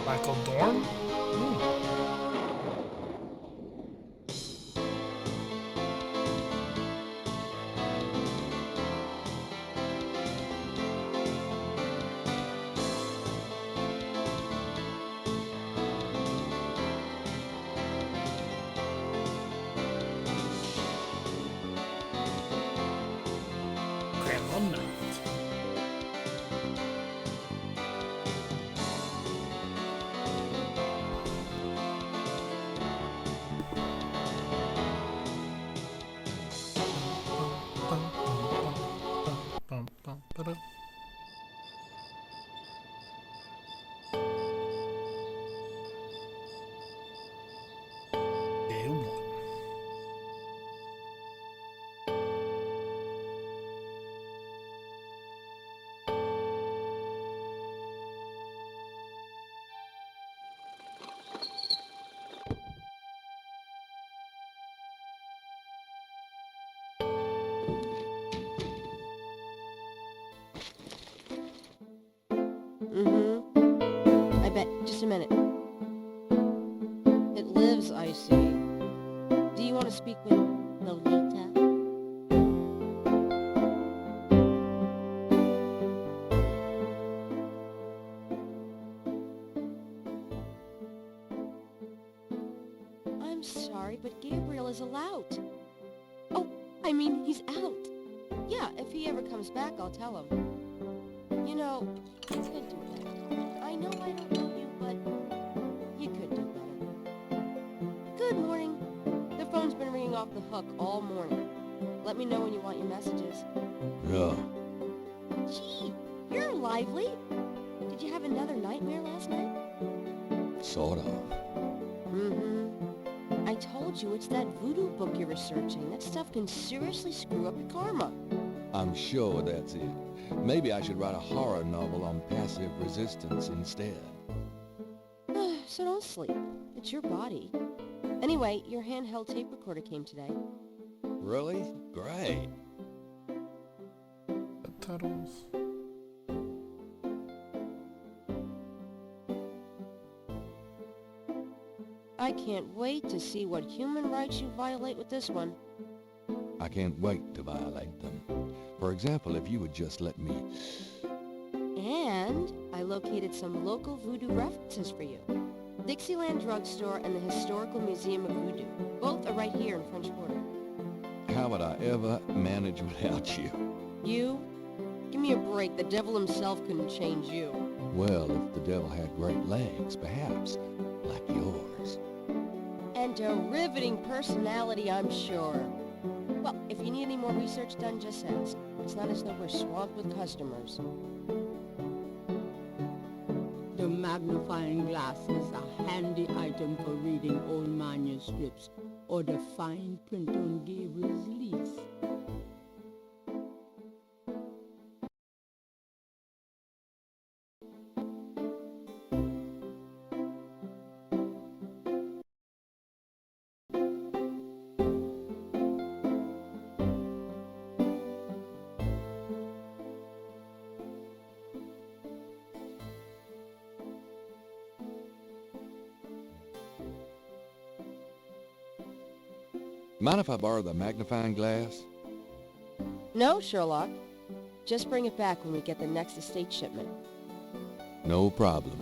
Michael Dorn? Gabriel Knight. I bet. Just a minute. It lives, I see. Do you want to speak with Lolita? I'm sorry, but Gabriel is allowed. Oh, I mean, he's out. Yeah, if he ever comes back, I'll tell him. You know, you could do better. I know I don't know you, but you could do better. Good morning. The phone's been ringing off the hook all morning. Let me know when you want your messages. Yeah. Gee, you're lively. Did you have another nightmare last night? Sort of. I told you it's that voodoo book you're researching. That stuff can seriously screw up your karma. I'm sure that's it. Maybe I should write a horror novel on passive resistance instead. So don't sleep. It's your body. Anyway, your handheld tape recorder came today. Really? Great. Turtles. I can't wait to see what human rights you violate with this one. I can't wait to violate them. For example, if you would just let me... And I located some local voodoo references for you. Dixieland Drugstore and the Historical Museum of Voodoo. Both are right here in French Quarter. How would I ever manage without you? You? Give me a break. The devil himself couldn't change you. Well, if the devil had great legs, perhaps, like yours. And a riveting personality, I'm sure. Well, if you need any more research done, just ask. It's not as though we're swamped with customers. The magnifying glass is a handy item for reading old manuscripts or the fine print on Gabriel's lease. Mind if I borrow the magnifying glass? No, Sherlock. Just bring it back when we get the next estate shipment. No problem.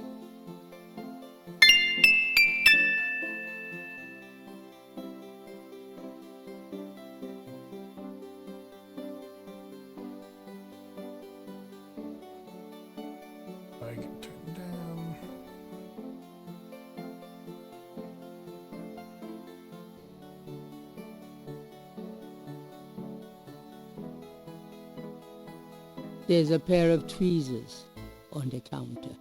I can turn down. There's a pair of tweezers on the counter.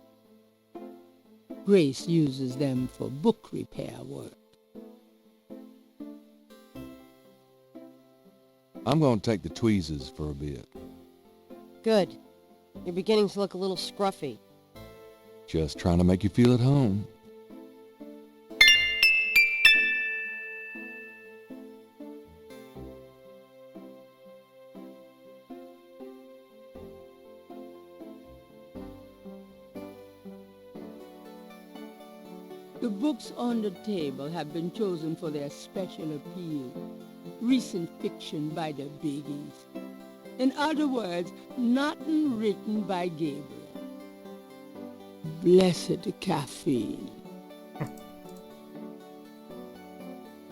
Grace uses them for book repair work. I'm going to take the tweezers for a bit. Good. You're beginning to look a little scruffy. Just trying to make you feel at home. The books on the table have been chosen for their special appeal. Recent fiction by the biggies. In other words, nothing written by Gabriel. Blessed caffeine.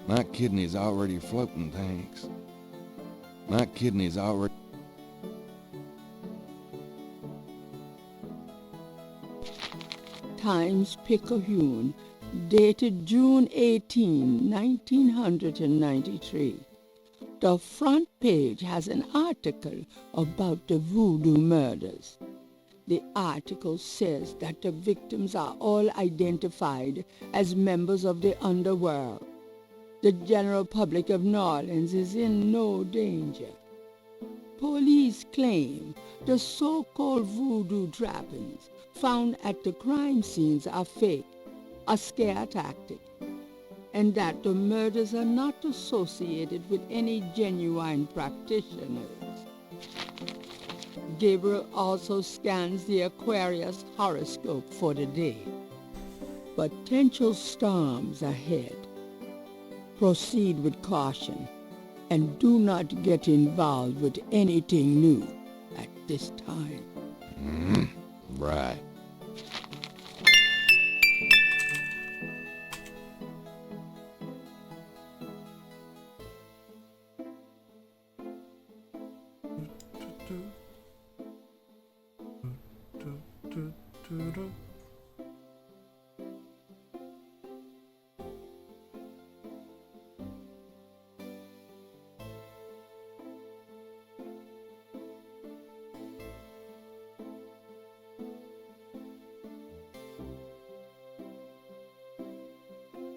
My kidney's already floating, thanks. My kidney's already... Times-Picayune, dated June 18, 1993. The front page has an article about the voodoo murders. The article says that the victims are all identified as members of the underworld. The general public of New Orleans is in no danger. Police claim the so-called voodoo trappings found at the crime scenes are fake, a scare tactic, and that the murders are not associated with any genuine practitioners. Gabriel also scans the Aquarius horoscope for the day. Potential storms ahead. Proceed with caution and do not get involved with anything new at this time. Right.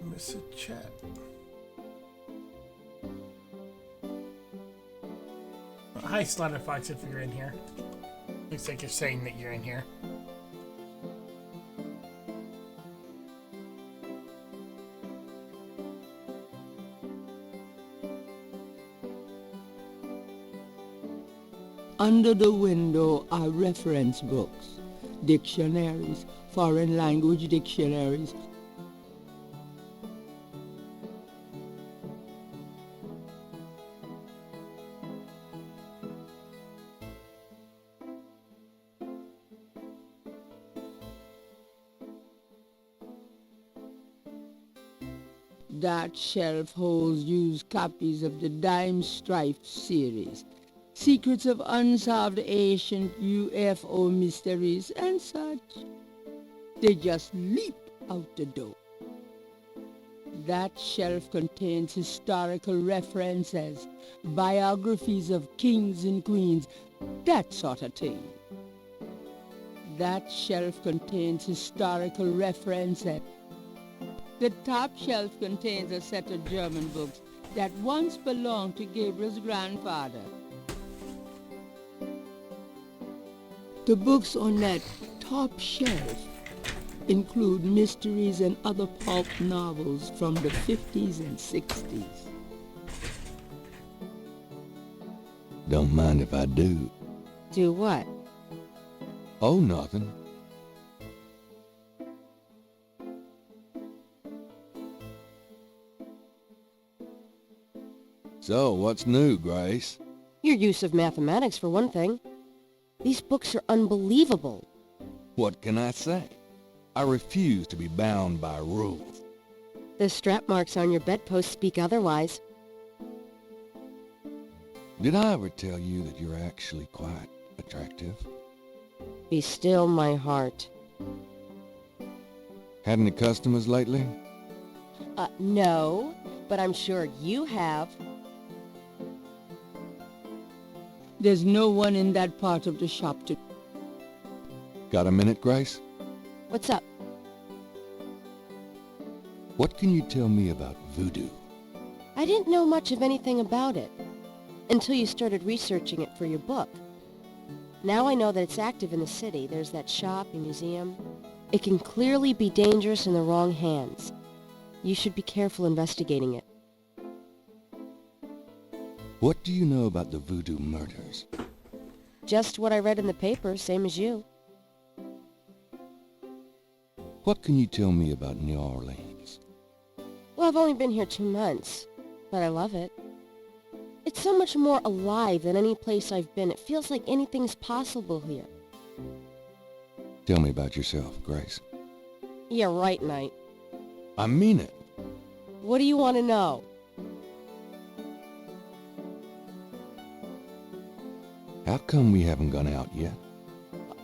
Miss a chat. Hi, Slaughter Fox, if you're in here. Looks like you're saying that you're in here. Under the window are reference books, dictionaries, foreign language dictionaries, That shelf holds used copies of the Dime Strife series, secrets of unsolved ancient UFO mysteries and such. They just leap out the door. That shelf contains historical references, biographies of kings and queens, that sort of thing. That shelf contains historical references. The top shelf contains a set of German books that once belonged to Gabriel's grandfather. The books on that top shelf include mysteries and other pulp novels from the 50s and 60s. Don't mind if I do. Do what? Oh, nothing. So, what's new, Grace? Your use of mathematics, for one thing. These books are unbelievable. What can I say? I refuse to be bound by rules. The strap marks on your bedpost speak otherwise. Did I ever tell you that you're actually quite attractive? Be still, my heart. Had any customers lately? No, but I'm sure you have. There's no one in that part of the shop to... Got a minute, Grace? What's up? What can you tell me about voodoo? I didn't know much of anything about it until you started researching it for your book. Now I know that it's active in the city. There's that shop and museum. It can clearly be dangerous in the wrong hands. You should be careful investigating it. What do you know about the voodoo murders? Just what I read in the paper, same as you. What can you tell me about New Orleans? Well, I've only been here 2 months, but I love it. It's so much more alive than any place I've been. It feels like anything's possible here. Tell me about yourself, Grace. Yeah, right, Knight. I mean it. What do you want to know? How come we haven't gone out yet?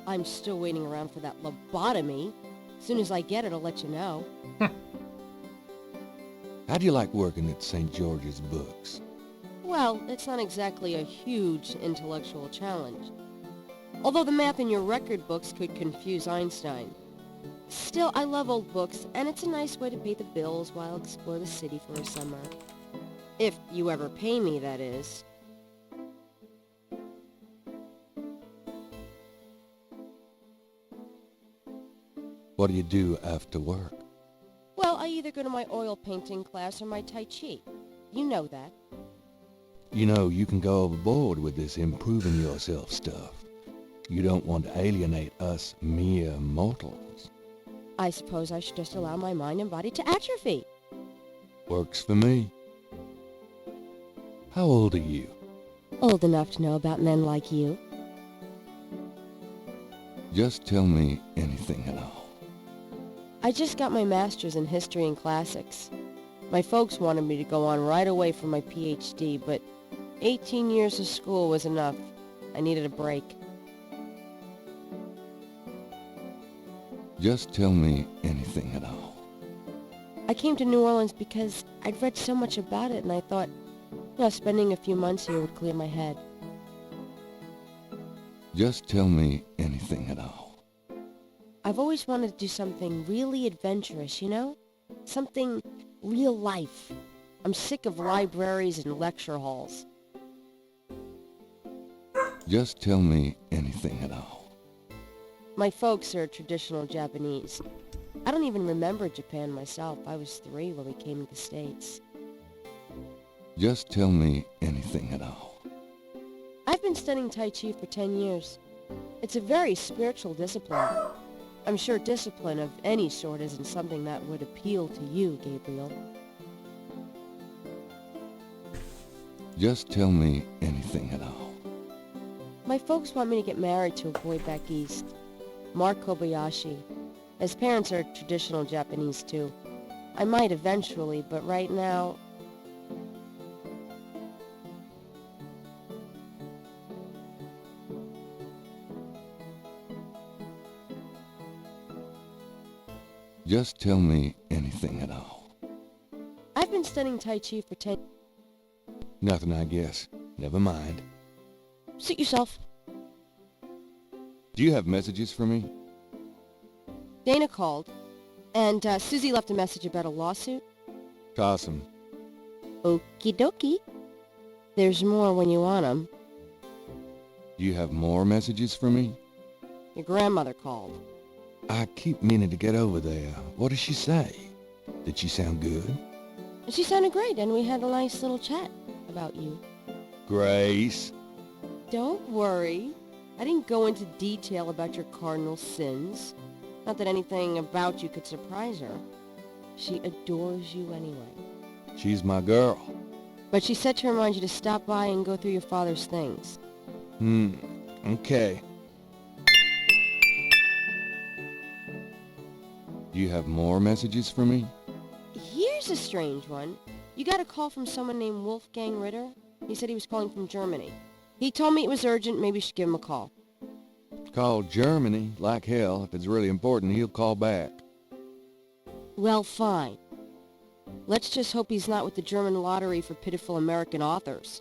I'm still waiting around for that lobotomy. As soon as I get it, I'll let you know. How do you like working at St. George's Books? Well, it's not exactly a huge intellectual challenge. Although the math in your record books could confuse Einstein. Still, I love old books, and it's a nice way to pay the bills while I explore the city for a summer. If you ever pay me, that is. What do you do after work? Well, I either go to my oil painting class or my Tai Chi. You know that. You know, you can go overboard with this improving yourself stuff. You don't want to alienate us mere mortals. I suppose I should just allow my mind and body to atrophy. Works for me. How old are you? Old enough to know about men like you. Just tell me anything at all. I just got my master's in history and classics. My folks wanted me to go on right away for my PhD, but 18 years of school was enough. I needed a break. Just tell me anything at all. I came to New Orleans because I'd read so much about it, and I thought, spending a few months here would clear my head. Just tell me anything at all. I've always wanted to do something really adventurous, Something real life. I'm sick of libraries and lecture halls. Just tell me anything at all. My folks are traditional Japanese. I don't even remember Japan myself. I was 3 when we came to the States. Just tell me anything at all. I've been studying Tai Chi for 10 years. It's a very spiritual discipline. I'm sure discipline of any sort isn't something that would appeal to you, Gabriel. Just tell me anything at all. My folks want me to get married to a boy back east, Mark Kobayashi. His parents are traditional Japanese too. I might eventually, but right now... Just tell me anything at all. I've been studying Tai Chi for 10... Nothing, I guess. Never mind. Suit yourself. Do you have messages for me? Dana called, and Susie left a message about a lawsuit. Toss 'em. Okie dokie. There's more when you want 'em. Do you have more messages for me? Your grandmother called. I keep meaning to get over there. What does she say? Did she sound good? She sounded great, and we had a nice little chat about you. Grace. Don't worry. I didn't go into detail about your cardinal sins. Not that anything about you could surprise her. She adores you anyway. She's my girl. But she said to remind you to stop by and go through your father's things. Okay. Do you have more messages for me? Here's a strange one. You got a call from someone named Wolfgang Ritter? He said he was calling from Germany. He told me it was urgent, maybe you should give him a call. Call Germany, like hell. If it's really important, he'll call back. Well, fine. Let's just hope he's not with the German lottery for pitiful American authors.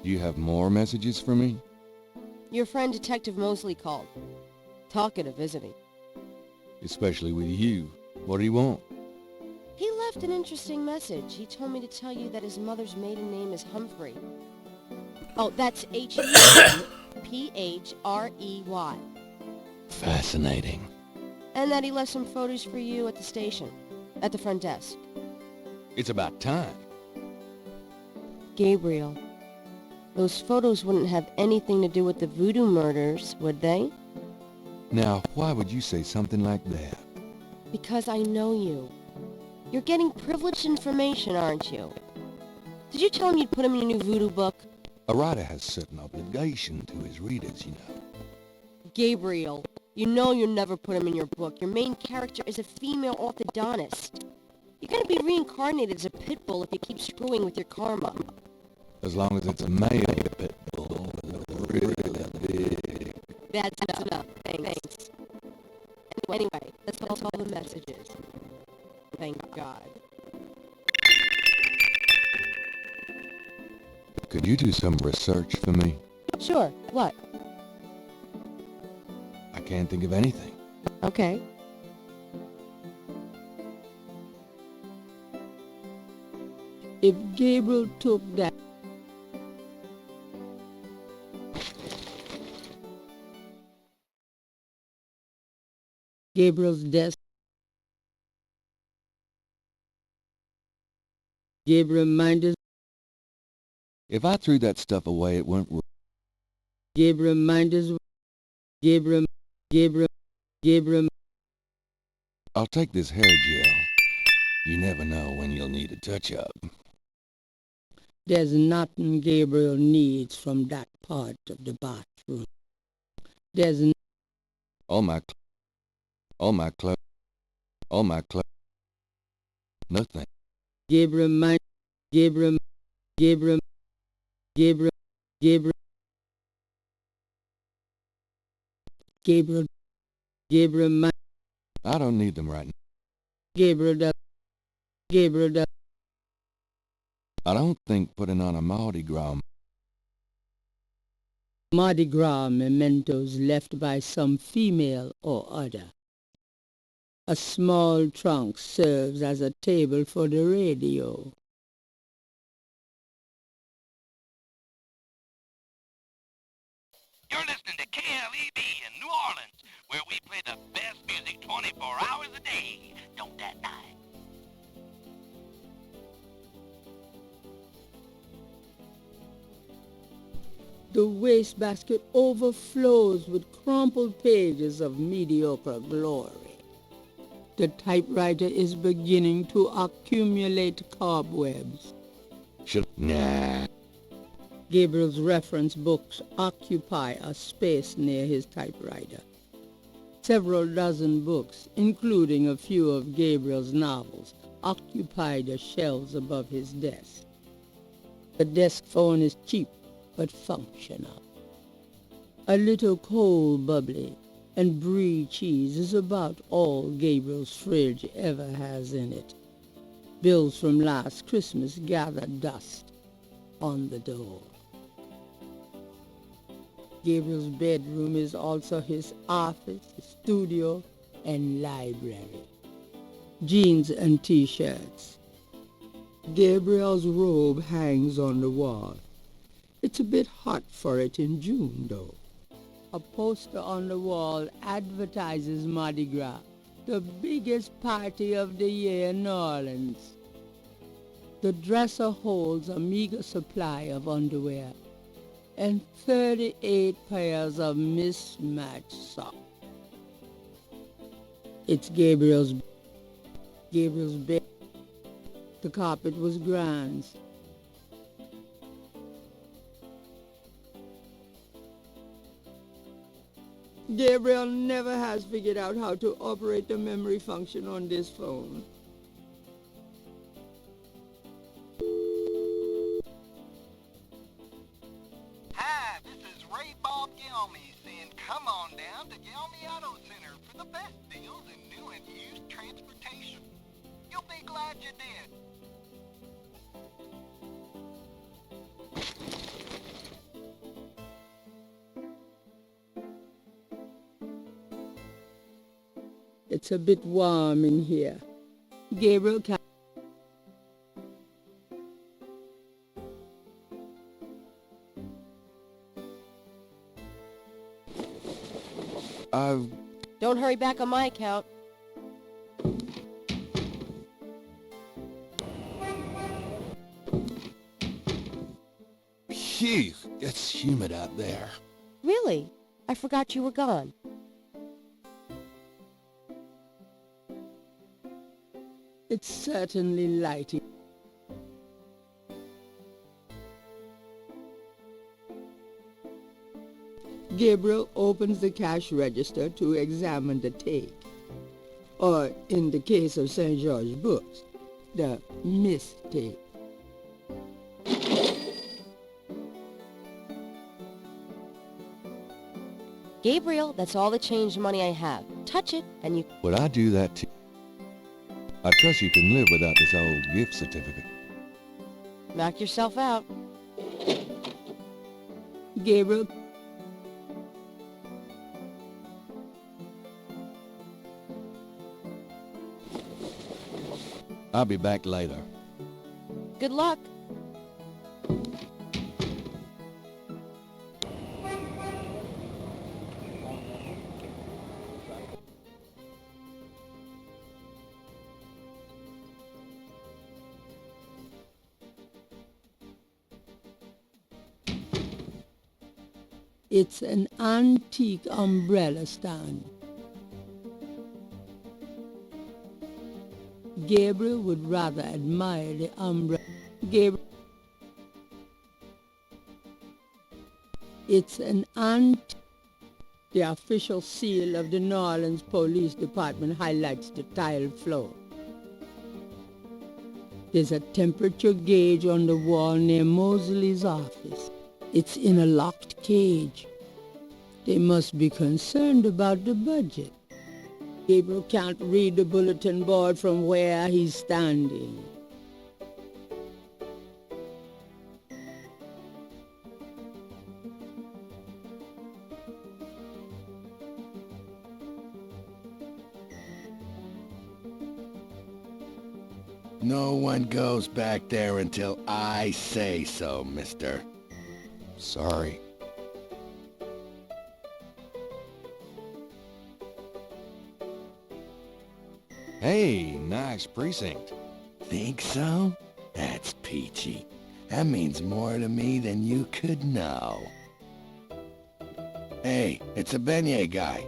Do you have more messages for me? Your friend Detective Mosely called. Talkative, isn't he? Especially with you. What do you want? He left an interesting message. He told me to tell you that his mother's maiden name is Humphrey. Oh, that's H-U-M-P-H-R-E-Y. Fascinating. And that he left some photos for you at the station, at the front desk. It's about time. Gabriel, those photos wouldn't have anything to do with the voodoo murders, would they? Now, why would you say something like that? Because I know you. You're getting privileged information, aren't you? Did you tell him you'd put him in your new voodoo book? A writer has certain obligation to his readers, you know. Gabriel, you know you'll never put him in your book. Your main character is a female orthodontist. You're gonna be reincarnated as a pit bull if you keep screwing with your karma. As long as it's a male pit bull with a really big... That's enough. Thanks. Anyway, that's all the messages. Thank God. Could you do some research for me? Sure. What? I can't think of anything. Okay. If Gabriel took that... Gabriel's desk... Gabriel minded... If I threw that stuff away, it wouldn't... Gabriel minded... Gabriel... I'll take this hair gel. You never know when you'll need a touch-up. There's nothing Gabriel needs from that part of the bathroom. There's All my clothes. Nothing. Gabriel mind... Gabriel mind... I don't need them right now. Gabriel does... I don't think putting on a Mardi Gras... Mardi Gras mementos left by some female or other. A small trunk serves as a table for the radio. You're listening to KLEB in New Orleans, where we play the best music 24 hours a day. Don't that night? The wastebasket overflows with crumpled pages of mediocre glory. The typewriter is beginning to accumulate cobwebs. Nah. Gabriel's reference books occupy a space near his typewriter. Several dozen books, including a few of Gabriel's novels, occupy the shelves above his desk. The desk phone is cheap but functional. A little cold bubbly and brie cheese is about all Gabriel's fridge ever has in it. Bills from last Christmas gather dust on the door. Gabriel's bedroom is also his office, his studio, and library. Jeans and t-shirts. Gabriel's robe hangs on the wall. It's a bit hot for it in June, though. A poster on the wall advertises Mardi Gras, the biggest party of the year in New Orleans. The dresser holds a meager supply of underwear and 38 pairs of mismatched socks. It's Gabriel's bed. The carpet was Grant's. Gabriel never has figured out how to operate the memory function on this phone. Hi, this is Ray Bob Gelmy saying come on down to Gelmy Auto Center for the best deals in new and used transportation. You'll be glad you did. It's a bit warm in here. Gabriel can... Don't hurry back on my account. Phew, it's humid out there. Really? I forgot you were gone. It's certainly lighting. Gabriel opens the cash register to examine the take. Or, in the case of St. George Books, the mistake. Gabriel, that's all the change money I have. Touch it, and you... Would I do that too? I trust you can live without this old gift certificate. knock yourself out. Gabriel, I'll be back later. Good luck. it's an antique umbrella stand. Gabriel would rather admire the umbrella. Gabriel, it's an antique. The official seal of the New Orleans Police Department highlights the tiled floor. There's a temperature gauge on the wall near Mosely's office. It's in a locked cage. They must be concerned about the budget. Gabriel can't read the bulletin board from where he's standing. No one goes back there until I say so, mister. Sorry. Hey, nice precinct. Think so? That's peachy. That means more to me than you could know. Hey, it's a beignet guy.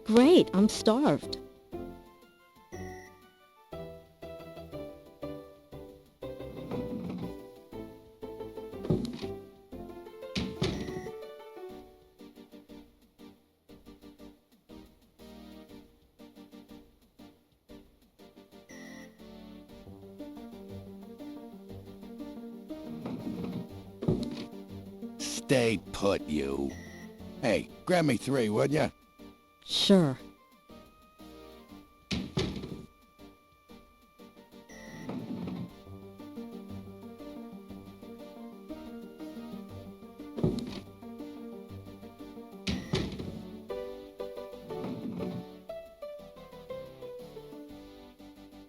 Great, I'm starved. Stay put, you. Hey, grab me 3, would ya? Sure.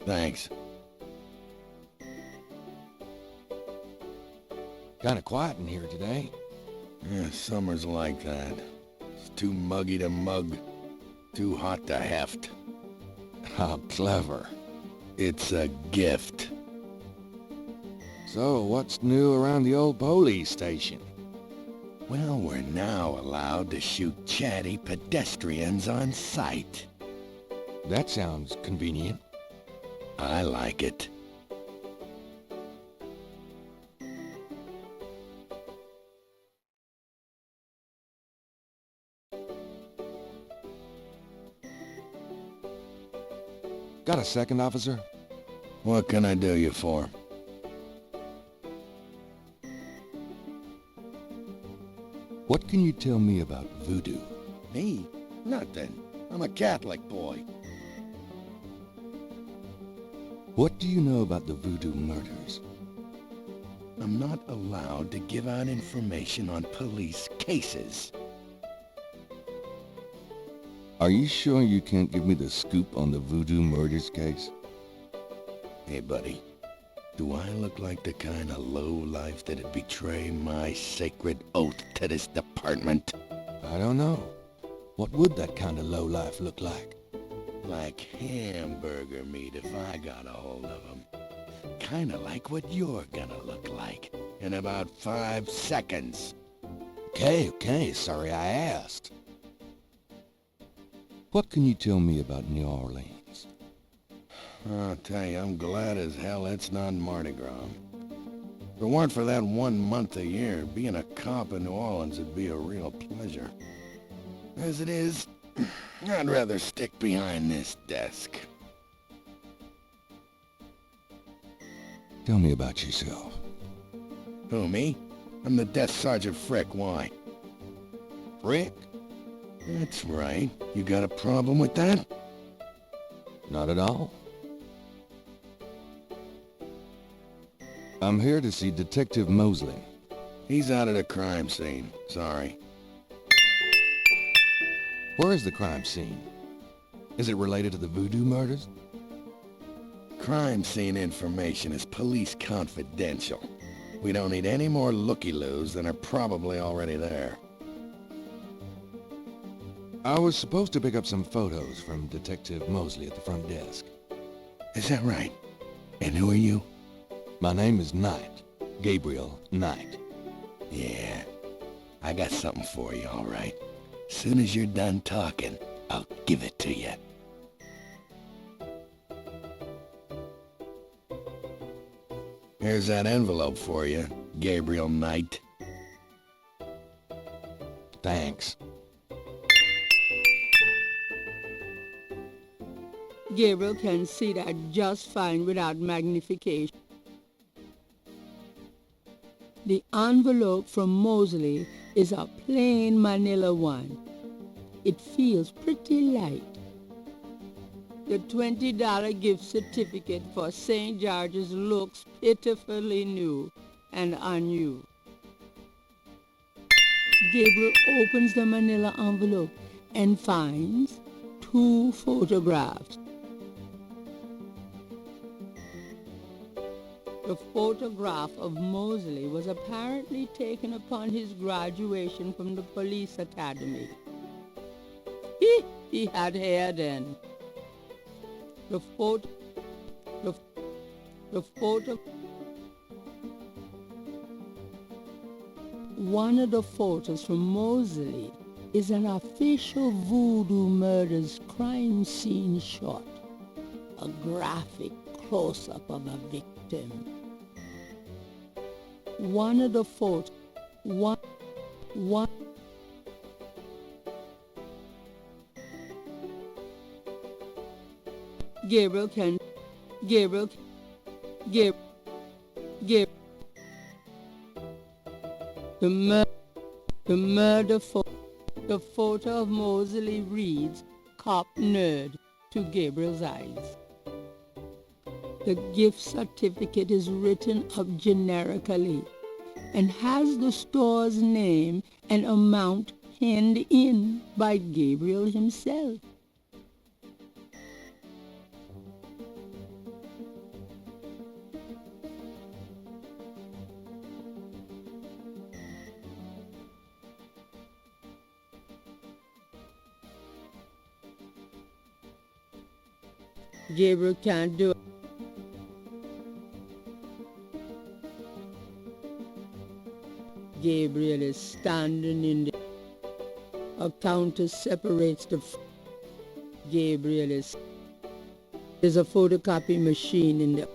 Thanks. Kinda quiet in here today. Yeah, summer's like that. It's too muggy to mug, too hot to heft. How clever. It's a gift. So, what's new around the old police station? Well, we're now allowed to shoot chatty pedestrians on sight. That sounds convenient. I like it. Got a second, officer? What can I do you for? What can you tell me about voodoo? Me? Nothing. I'm a Catholic boy. What do you know about the voodoo murders? I'm not allowed to give out information on police cases. Are you sure you can't give me the scoop on the voodoo murders case? Hey, buddy. Do I look like the kind of lowlife that'd betray my sacred oath to this department? I don't know. What would that kind of lowlife look like? Like hamburger meat if I got a hold of them. Kinda like what you're gonna look like in about 5 seconds. Okay, sorry I asked. What can you tell me about New Orleans? I'll tell you, I'm glad as hell it's not Mardi Gras. If it weren't for that 1 month a year, being a cop in New Orleans would be a real pleasure. As it is, I'd rather stick behind this desk. Tell me about yourself. Who, me? I'm the Desk Sergeant Frick. Why? Frick? That's right. You got a problem with that? Not at all. I'm here to see Detective Mosely. He's out at the crime scene. Sorry. Where is the crime scene? Is it related to the voodoo murders? Crime scene information is police confidential. We don't need any more looky-loos than are probably already there. I was supposed to pick up some photos from Detective Mosely at the front desk. Is that right? And who are you? My name is Knight. Gabriel Knight. Yeah, I got something for you, all right. Soon as you're done talking, I'll give it to you. Here's that envelope for you, Gabriel Knight. Thanks. Gabriel can see that just fine without magnification. The envelope from Mosely is a plain manila one. It feels pretty light. The $20 gift certificate for St. George's looks pitifully new and unused. Gabriel opens the manila envelope and finds 2 photographs. The photograph of Mosely was apparently taken upon his graduation from the police academy. He had hair then. The photo... One of the photos from Mosely is an official voodoo murders crime scene shot. A graphic close-up of a victim. One of the photos... Gabriel can... The photo of Mosely reads, "Cop Nerd," to Gabriel's eyes. The gift certificate is written up generically and has the store's name and amount penned in by Gabriel himself. Gabriel can't do it. Gabriel is standing in the... A counter separates the... Gabriel is... There's a photocopy machine in the...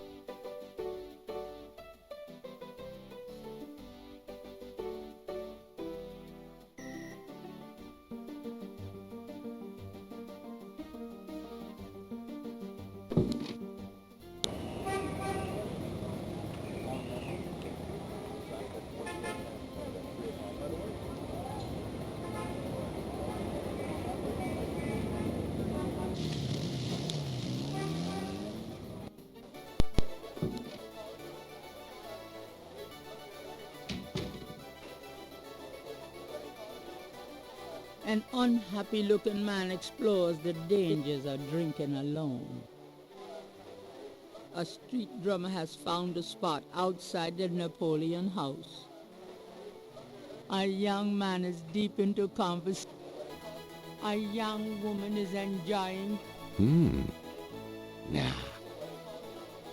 An unhappy-looking man explores the dangers of drinking alone. A street drummer has found a spot outside the Napoleon house. A young man is deep into conversation. A young woman is enjoying... Nah.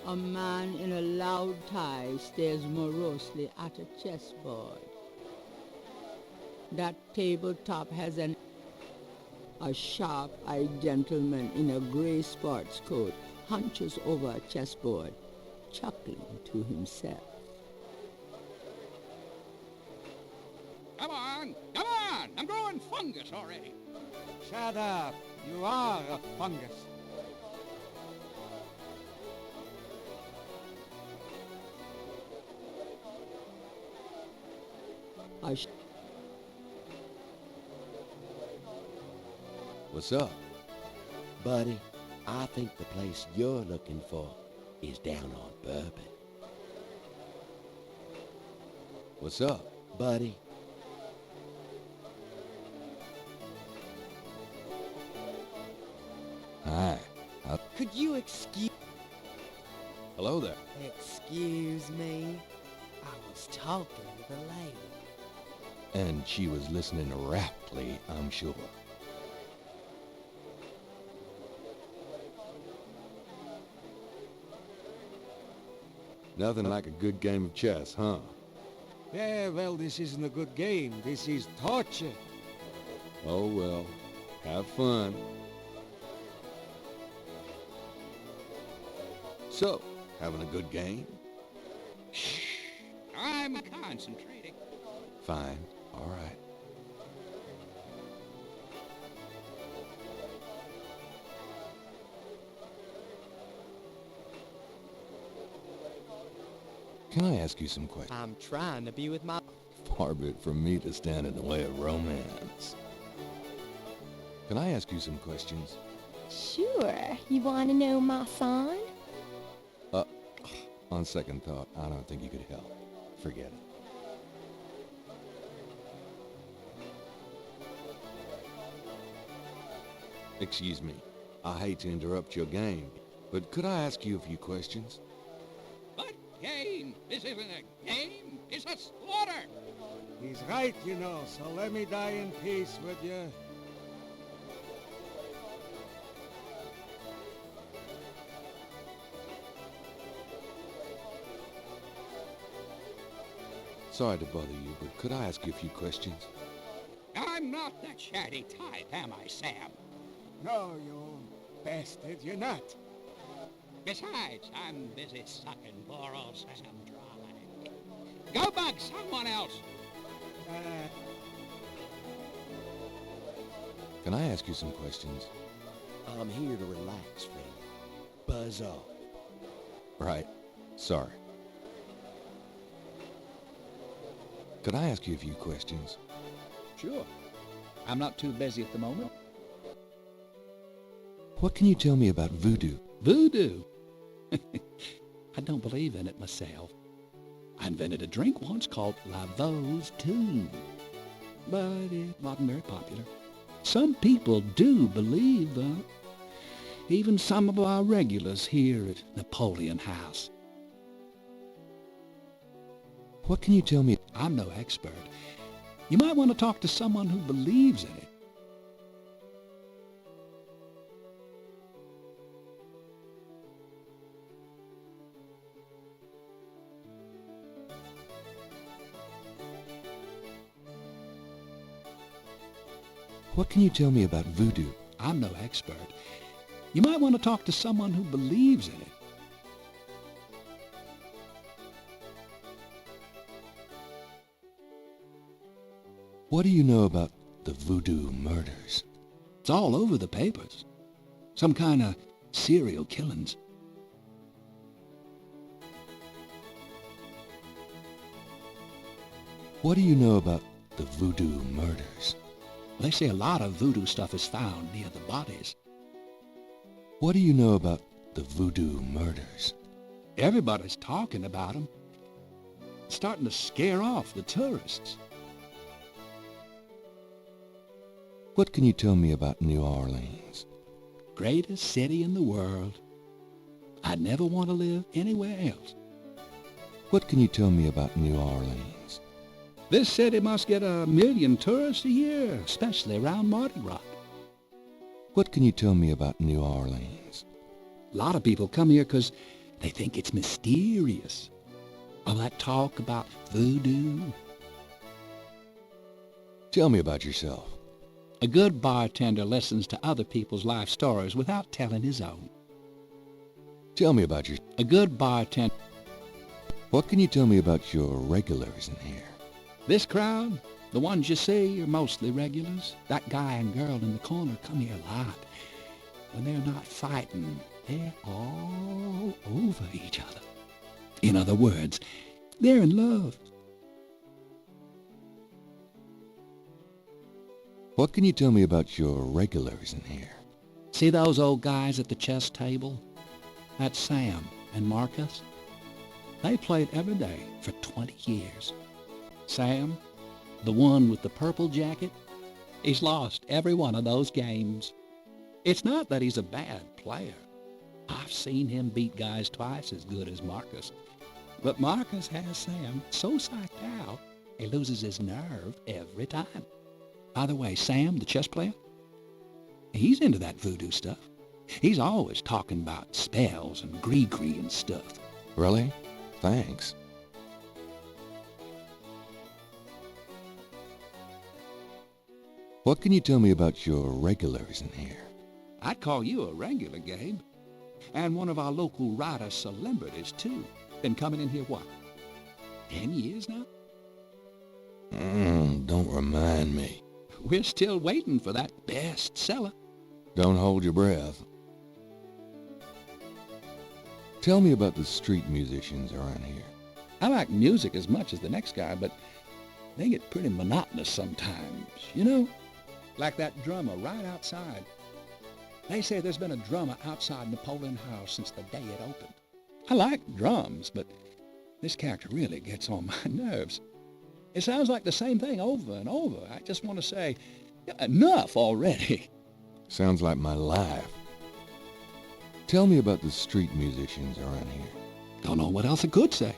A man in a loud tie stares morosely at a chessboard. That tabletop has a sharp-eyed gentleman in a gray sports coat hunches over a chessboard, chuckling to himself. Come on! Come on! I'm growing fungus already. Shut up. You are a fungus. What's up? Buddy, I think the place you're looking for is down on Bourbon. What's up? Buddy, Hi. could you excuse Hello there. me? I was talking with a lady. And she was listening raptly, I'm sure. Nothing like a good game of chess, huh? Yeah, well, this isn't a good game. This is torture. Oh well, have fun. So, having a good game? Shh! I'm concentrating. Fine, all right. Can I ask you some questions? I'm trying to be with my... Far be it from me to stand in the way of romance. Can I ask you some questions? Sure. You want to know my son? On second thought, I don't think you could help. Forget it. Excuse me. I hate to interrupt your game, but could I ask you a few questions? But game! This isn't a game! It's a slaughter! He's right, you know, so let me die in peace, would you? Sorry to bother you, but could I ask you a few questions? I'm not the chatty type, am I, Sam? No, you bastard, you're not. Besides, I'm busy sucking poor old Sam dry. Go bug someone else! Can I ask you some questions? I'm here to relax, friend. Buzz off. Right. Sorry. Could I ask you a few questions? Sure. I'm not too busy at the moment. What can you tell me about voodoo? Voodoo? I don't believe in it myself. I invented a drink once called Lavos too, but it wasn't very popular. Some people do believe, though. Even some of our regulars here at Napoleon House. What can you tell me? I'm no expert. You might want to talk to someone who believes in it. What can you tell me about voodoo? I'm no expert. You might want to talk to someone who believes in it. What do you know about the voodoo murders? It's all over the papers. Some kind of serial killings. What do you know about the voodoo murders? They say a lot of voodoo stuff is found near the bodies. What do you know about the voodoo murders? Everybody's talking about them. It's starting to scare off the tourists. What can you tell me about New Orleans? Greatest city in the world. I'd never want to live anywhere else. What can you tell me about New Orleans? This city must get 1 million tourists a year, especially around Mardi Gras. What can you tell me about New Orleans? A lot of people come here because they think it's mysterious. All that talk about voodoo. Tell me about yourself. A good bartender listens to other people's life stories without telling his own. Tell me about your... A good bartender. What can you tell me about your regulars in here? This crowd, the ones you see, are mostly regulars. That guy and girl in the corner come here a lot. When they're not fighting, they're all over each other. In other words, they're in love. What can you tell me about your regulars in here? See those old guys at the chess table? That's Sam and Marcus. They played every day for 20 years. Sam, the one with the purple jacket, he's lost every one of those games. It's not that he's a bad player. I've seen him beat guys twice as good as Marcus. But Marcus has Sam so psyched out, he loses his nerve every time. By the way, Sam, the chess player, he's into that voodoo stuff. He's always talking about spells and gree-gree and stuff. Really? Thanks. What can you tell me about your regulars in here? I'd call you a regular, Gabe. And one of our local writer celebrities, too. Been coming in here, what, 10 years now? Don't remind me. We're still waiting for that bestseller. Don't hold your breath. Tell me about the street musicians around here. I like music as much as the next guy, but they get pretty monotonous sometimes, you know? Like that drummer right outside. They say there's been a drummer outside Napoleon House since the day it opened. I like drums, but this character really gets on my nerves. It sounds like the same thing over and over. I just want to say, enough already. Sounds like my life. Tell me about the street musicians around here. Don't know what else I could say.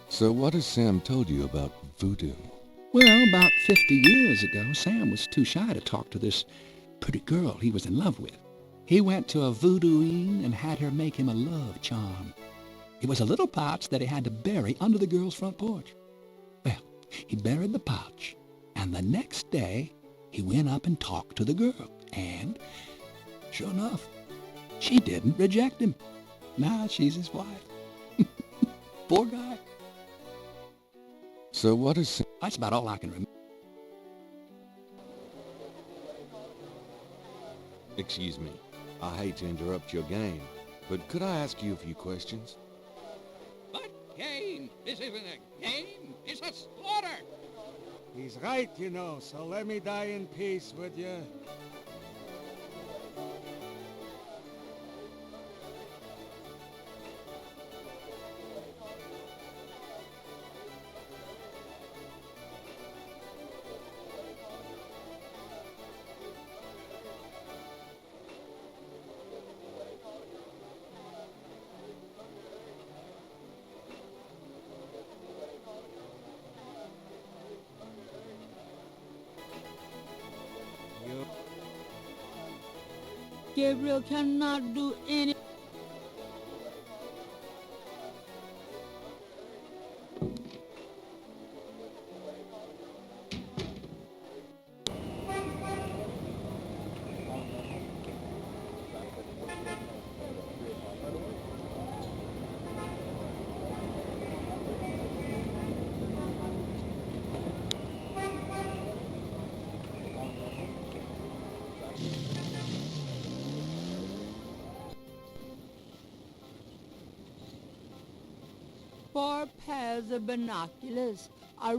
So what has Sam told you about voodoo? Well, about 50 years ago, Sam was too shy to talk to this pretty girl he was in love with. He went to a voodooing and had her make him a love charm. It was a little pouch that he had to bury under the girl's front porch. Well, he buried the pouch, and the next day, he went up and talked to the girl, and sure enough, she didn't reject him. Now she's his wife. Poor guy. So what is Sam... That's about all I can remember. Excuse me. I hate to interrupt your game, but could I ask you a few questions? But game? This isn't a game. It's a slaughter. He's right, you know, so let me die in peace, would you? Gabriel cannot do any... Four pairs of binoculars are...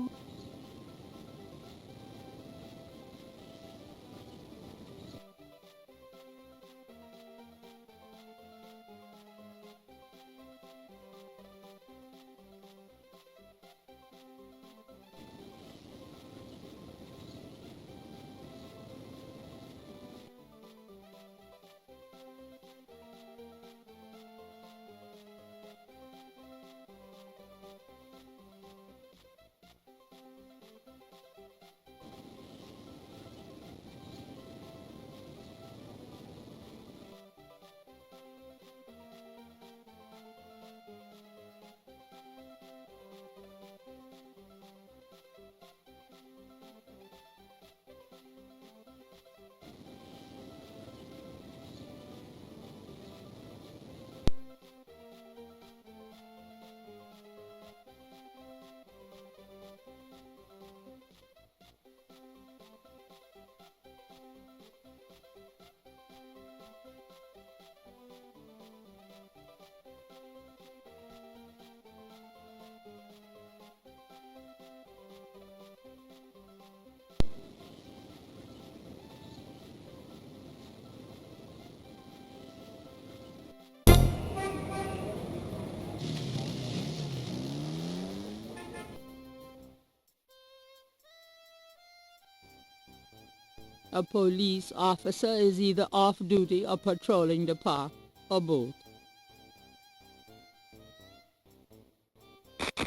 A police officer is either off duty or patrolling the park, or both.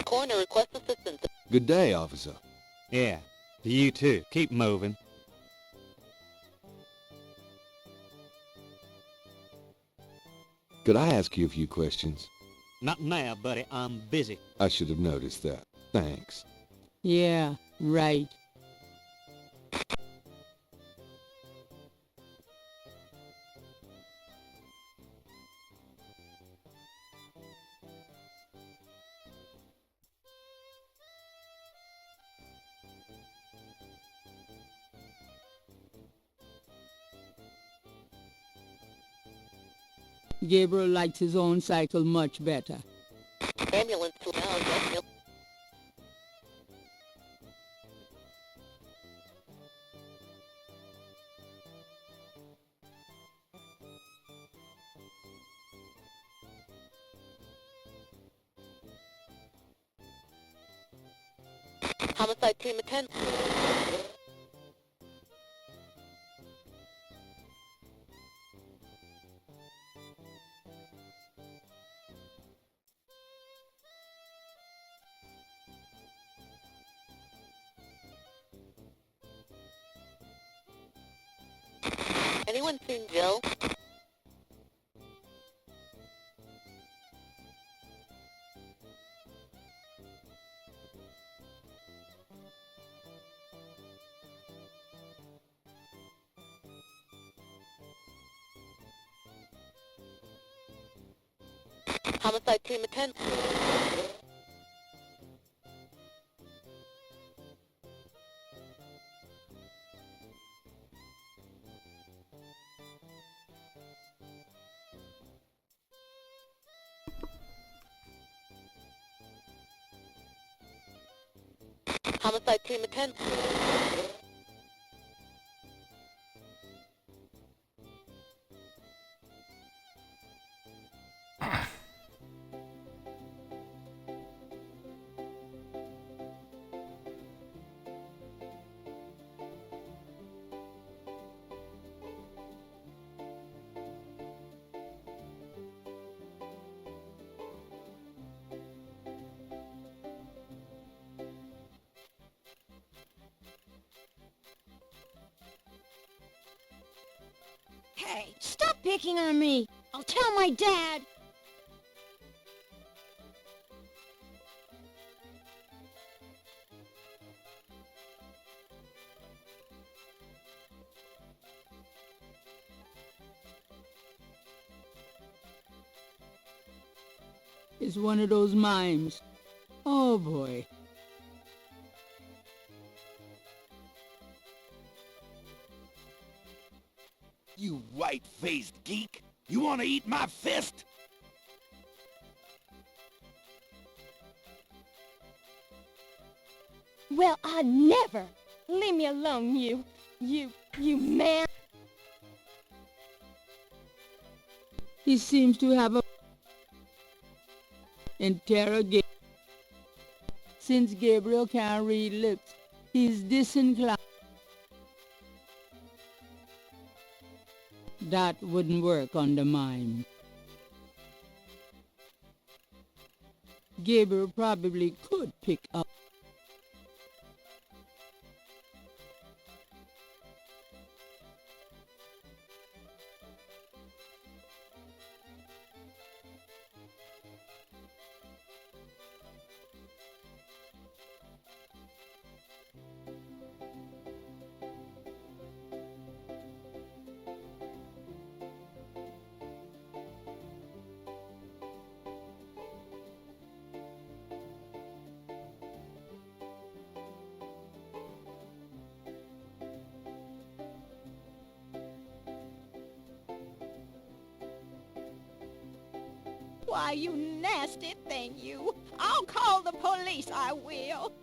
Coroner requests assistance. Good day, officer. Yeah, you too. Keep moving. Could I ask you a few questions? Not now, buddy. I'm busy. I should have noticed that. Thanks. Yeah, right. Gabriel likes his own cycle much better. Ambulance to now. Homicide team attend. Anyone seen Joe? Homicide team attend. Homicide team attend. Hey, stop picking on me! I'll tell my dad! It's one of those mimes. Oh boy. You white-faced geek! You want to eat my fist? Well, I never! Leave me alone, you man! He seems to have a interrogation. Since Gabriel can't read lips, he's disinclined. That wouldn't work on the mime. Gabriel probably could pick up. Why, you nasty thing, you! I'll call the police, I will!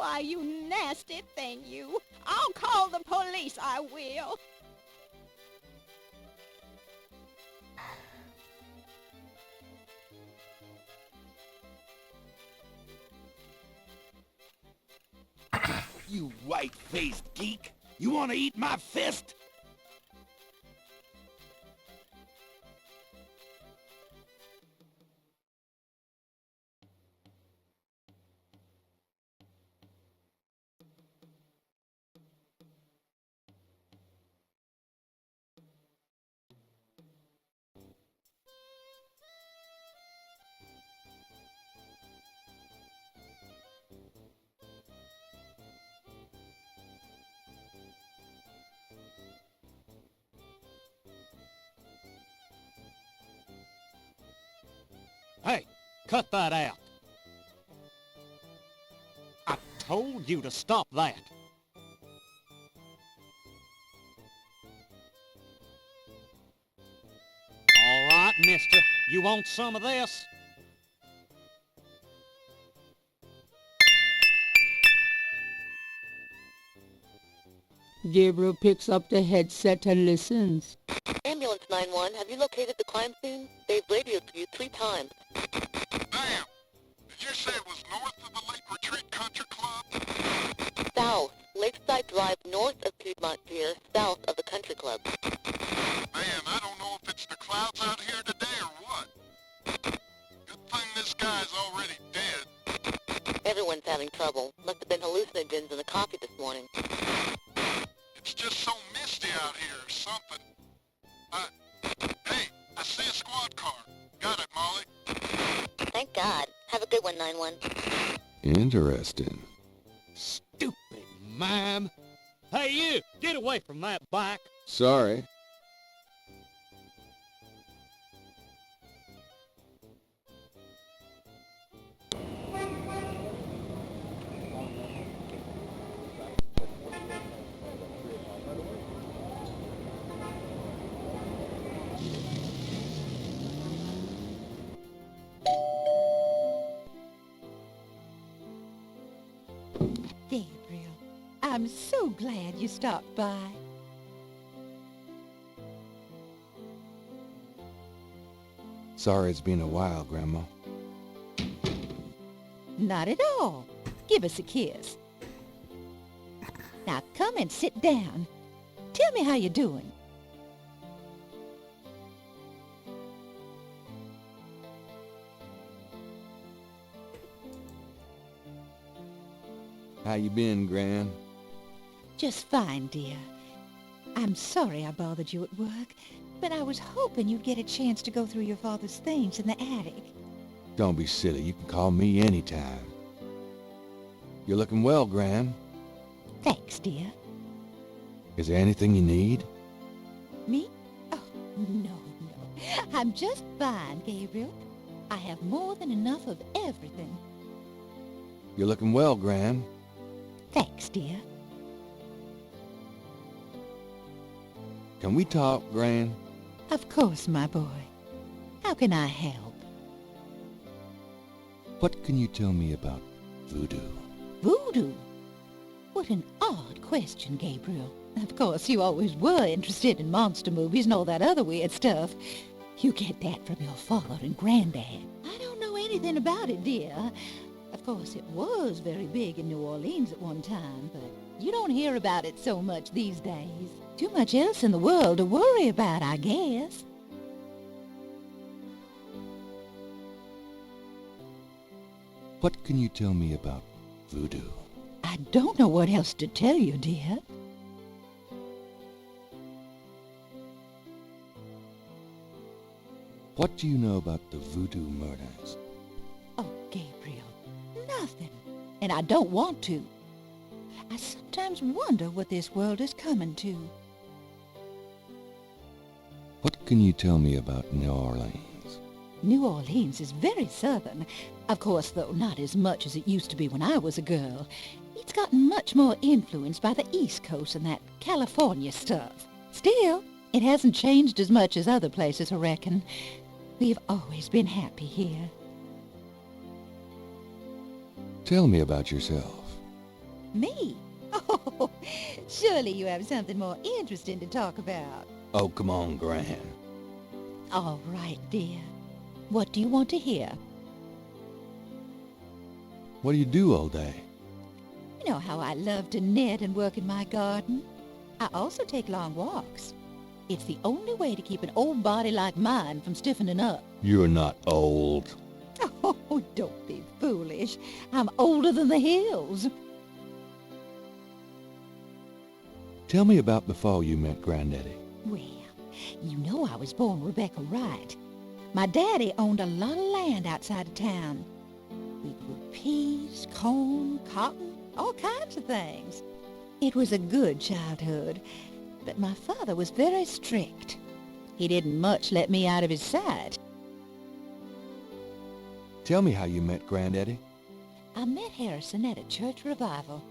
Why, you nasty thing, you. I'll call the police, I will. You white-faced geek! You want to eat my fist? Hey, cut that out. I told you to stop that. All right, mister. You want some of this? Gabriel picks up the headset and listens. Ambulance 911, have you located the crime scene? They've radioed for you 3 times. Damn! Did you say it was north of the Lake Retreat Country Club? South, Lakeside Drive north of Piedmont Pier, south of the country club. Man, I don't know if it's the clouds out here today or what. Good thing this guy's already dead. Everyone's having trouble. Must have been hallucinogens in the coffee this morning. It's just so misty out here or something. Hey, I see a squad car. Got it, Molly. Thank God. Have a good one, 9-1. Interesting. Stupid mime. Hey, you! Get away from that bike. Sorry. Gabriel, I'm so glad you stopped by. Sorry it's been a while, Grandma. Not at all. Give us a kiss. Now come and sit down. Tell me how you're doing. How you been, Gran? Just fine, dear. I'm sorry I bothered you at work, but I was hoping you'd get a chance to go through your father's things in the attic. Don't be silly. You can call me anytime. You're looking well, Gran. Thanks, dear. Is there anything you need? Me? Oh, no. I'm just fine, Gabriel. I have more than enough of everything. You're looking well, Gran. Thanks, dear. Can we talk, Gran? Of course, my boy. How can I help? What can you tell me about voodoo? Voodoo? What an odd question, Gabriel. Of course, you always were interested in monster movies and all that other weird stuff. You get that from your father and granddad. I don't know anything about it, dear. Of course, it was very big in New Orleans at one time, but you don't hear about it so much these days. Too much else in the world to worry about, I guess. What can you tell me about voodoo? I don't know what else to tell you, dear. What do you know about the voodoo murders? Oh, Gabriel, nothing. And I don't want to. I sometimes wonder what this world is coming to. What can you tell me about New Orleans? New Orleans is very southern. Of course, though, not as much as it used to be when I was a girl. It's gotten much more influenced by the East Coast and that California stuff. Still, it hasn't changed as much as other places, I reckon. We've always been happy here. Tell me about yourself. Me? Oh, surely you have something more interesting to talk about. Oh, come on, Gran. All right, dear. What do you want to hear? What do you do all day? You know how I love to knit and work in my garden? I also take long walks. It's the only way to keep an old body like mine from stiffening up. You're not old. Oh, don't be foolish. I'm older than the hills. Tell me about before you met Granddaddy. Well, you know I was born Rebecca Wright. My daddy owned a lot of land outside of town. We grew peas, corn, cotton, all kinds of things. It was a good childhood, but my father was very strict. He didn't much let me out of his sight. Tell me how you met Granddaddy. I met Harrison at a church revival.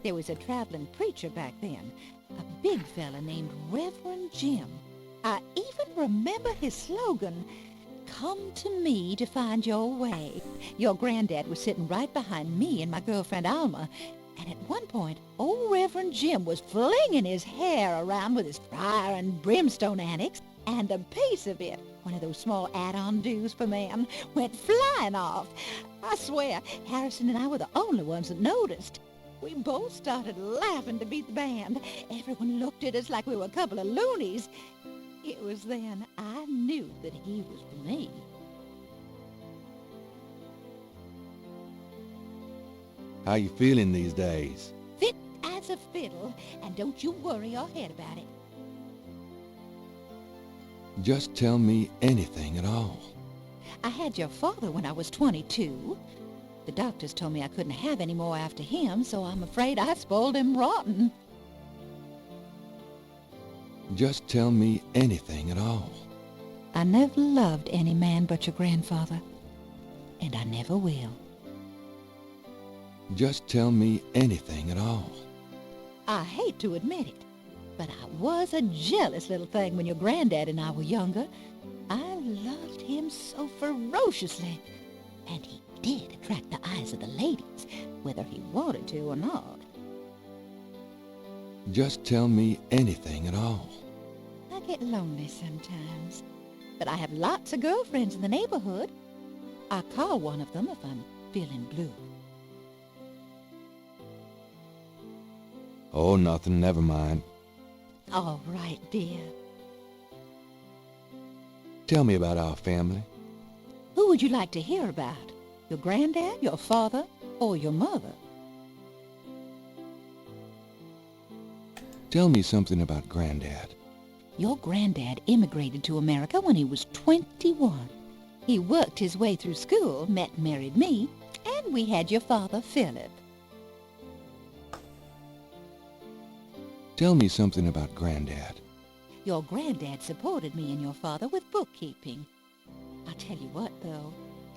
There was a traveling preacher back then, a big fella named Reverend Jim. I even remember his slogan, "Come to me to find your way." Your granddad was sitting right behind me and my girlfriend Alma, and at one point, old Reverend Jim was flinging his hair around with his fire and brimstone annex, and a piece of it, one of those small add-on do's for men, went flying off. I swear, Harrison and I were the only ones that noticed. We both started laughing to beat the band. Everyone looked at us like we were a couple of loonies. It was then I knew that he was for me. How you feeling these days? Fit as a fiddle, and don't you worry your head about it. Just tell me anything at all. I had your father when I was 22. The doctors told me I couldn't have any more after him, so I'm afraid I spoiled him rotten. Just tell me anything at all. I never loved any man but your grandfather, and I never will. Just tell me anything at all. I hate to admit it, but I was a jealous little thing when your granddad and I were younger. I loved him so ferociously, and he did attract the eyes of the ladies, whether he wanted to or not. Just tell me anything at all. I get lonely sometimes, but I have lots of girlfriends in the neighborhood. I call one of them if I'm feeling blue. Oh, nothing, never mind. All right, dear. Tell me about our family. Who would you like to hear about? Your granddad, your father, or your mother? Tell me something about Granddad. Your granddad immigrated to America when he was 21. He worked his way through school, met and married me, and we had your father, Philip. Tell me something about Granddad. Your granddad supported me and your father with bookkeeping. I'll tell you what, though,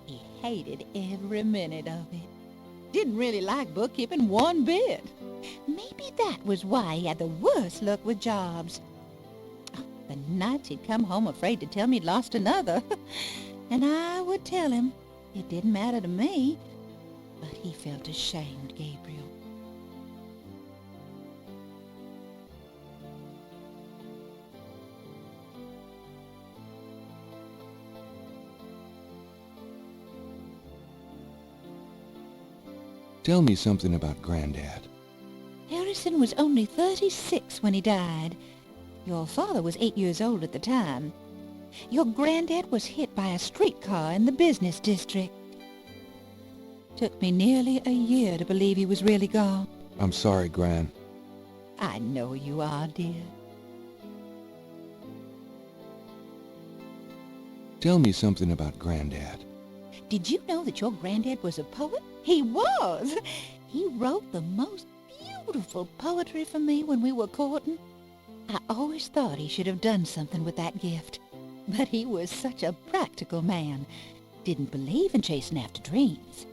he hated every minute of it. Didn't really like bookkeeping one bit. Maybe that was why he had the worst luck with jobs. The nights he'd come home afraid to tell me he'd lost another. And I would tell him. It didn't matter to me. But he felt ashamed, Gabriel. Tell me something about Granddad. Harrison was only 36 when he died. Your father was 8 years old at the time. Your granddad was hit by a streetcar in the business district. Took me nearly a year to believe he was really gone. I'm sorry, Gran. I know you are, dear. Tell me something about Granddad. Did you know that your granddad was a poet? He was! He wrote the most beautiful poetry for me when we were courting. I always thought he should have done something with that gift. But he was such a practical man. Didn't believe in chasing after dreams.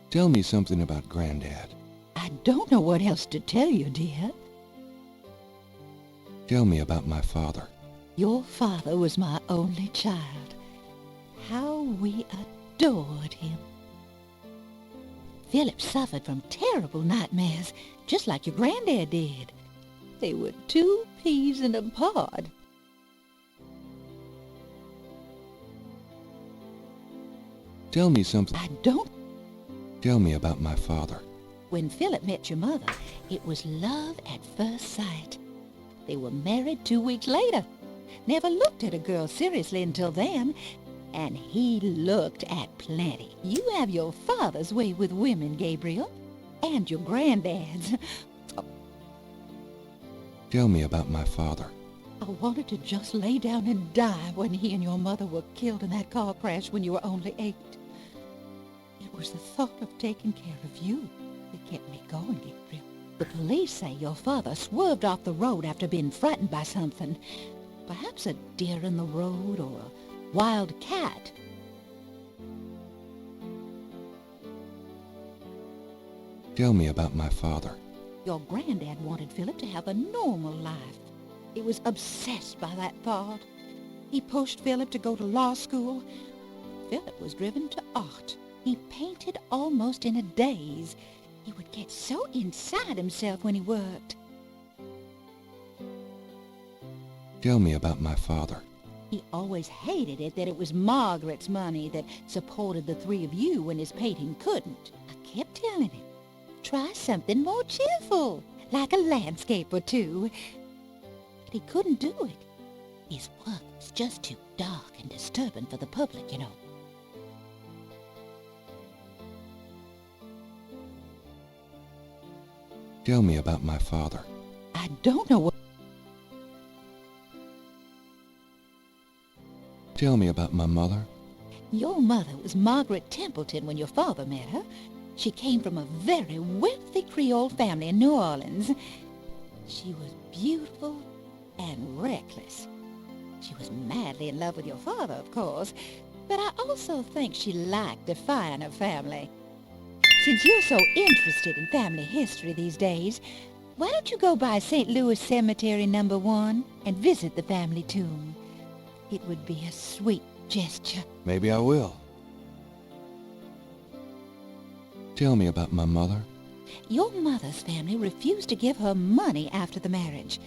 Tell me something about Granddad. I don't know what else to tell you, dear. Tell me about my father. Your father was my only child. How we adored him. Philip suffered from terrible nightmares, just like your granddad did. They were 2 peas in a pod. Tell me something. I don't... Tell me about my father. When Philip met your mother, it was love at first sight. They were married 2 weeks later. Never looked at a girl seriously until then, and he looked at plenty. You have your father's way with women, Gabriel, and your granddad's. Tell me about my father. I wanted to just lay down and die when he and your mother were killed in that car crash when you were only 8. It was the thought of taking care of you that kept me going, Gabriel. The police say your father swerved off the road after being frightened by something. Perhaps a deer in the road or a wild cat. Tell me about my father. Your granddad wanted Philip to have a normal life. He was obsessed by that thought. He pushed Philip to go to law school. Philip was driven to art. He painted almost in a daze. He would get so inside himself when he worked. Tell me about my father. He always hated it that it was Margaret's money that supported the 3 of you when his painting couldn't. I kept telling him, try something more cheerful, like a landscape or 2. But he couldn't do it. His work was just too dark and disturbing for the public, you know. Tell me about my father. I don't know what... Tell me about my mother. Your mother was Margaret Templeton when your father met her. She came from a very wealthy Creole family in New Orleans. She was beautiful and reckless. She was madly in love with your father, of course, but I also think she liked defying her family. Since you're so interested in family history these days, why don't you go by St. Louis Cemetery No. 1 and visit the family tomb? It would be a sweet gesture. Maybe I will. Tell me about my mother. Your mother's family refused to give her money after the marriage.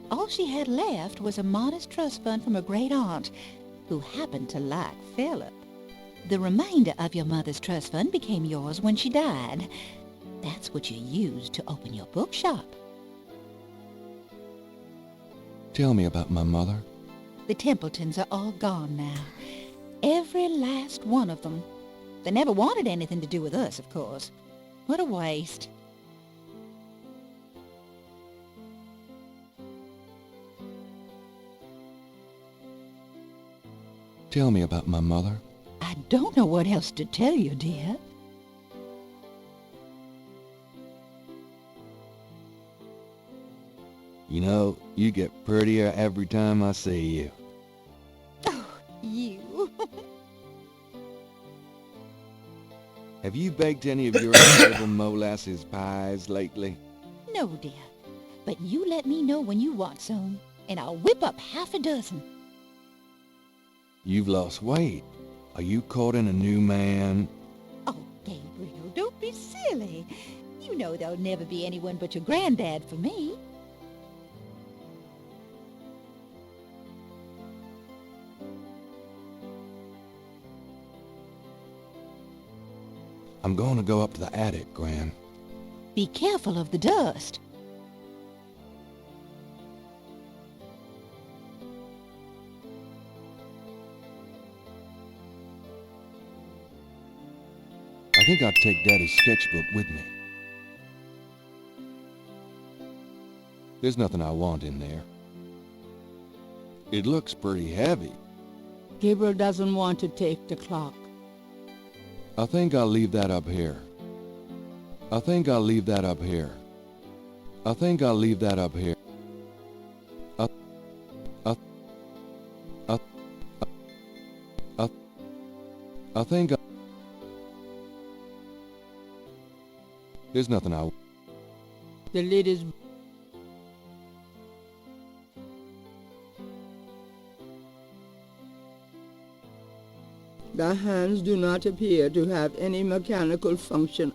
All she had left was a modest trust fund from a great-aunt, who happened to like Philip. The remainder of your mother's trust fund became yours when she died. That's what you used to open your bookshop. Tell me about my mother. The Templetons are all gone now. Every last one of them. They never wanted anything to do with us, of course. What a waste. Tell me about my mother. I don't know what else to tell you, dear. You know, you get prettier every time I see you. Oh, you. Have you baked any of your incredible molasses pies lately? No, dear. But you let me know when you want some, and I'll whip up half a dozen. You've lost weight. Are you courting a new man? Oh, Gabriel, don't be silly. You know there'll never be anyone but your granddad for me. I'm going to go up to the attic, Gran. Be careful of the dust. I think I'd take Daddy's sketchbook with me. There's nothing I want in there. It looks pretty heavy. Gabriel doesn't want to take the clock. I think I'll leave that up here. I think I'll leave that up here. I think I'll leave that up here. I think there's nothing I... The lid is... The hands do not appear to have any mechanical function.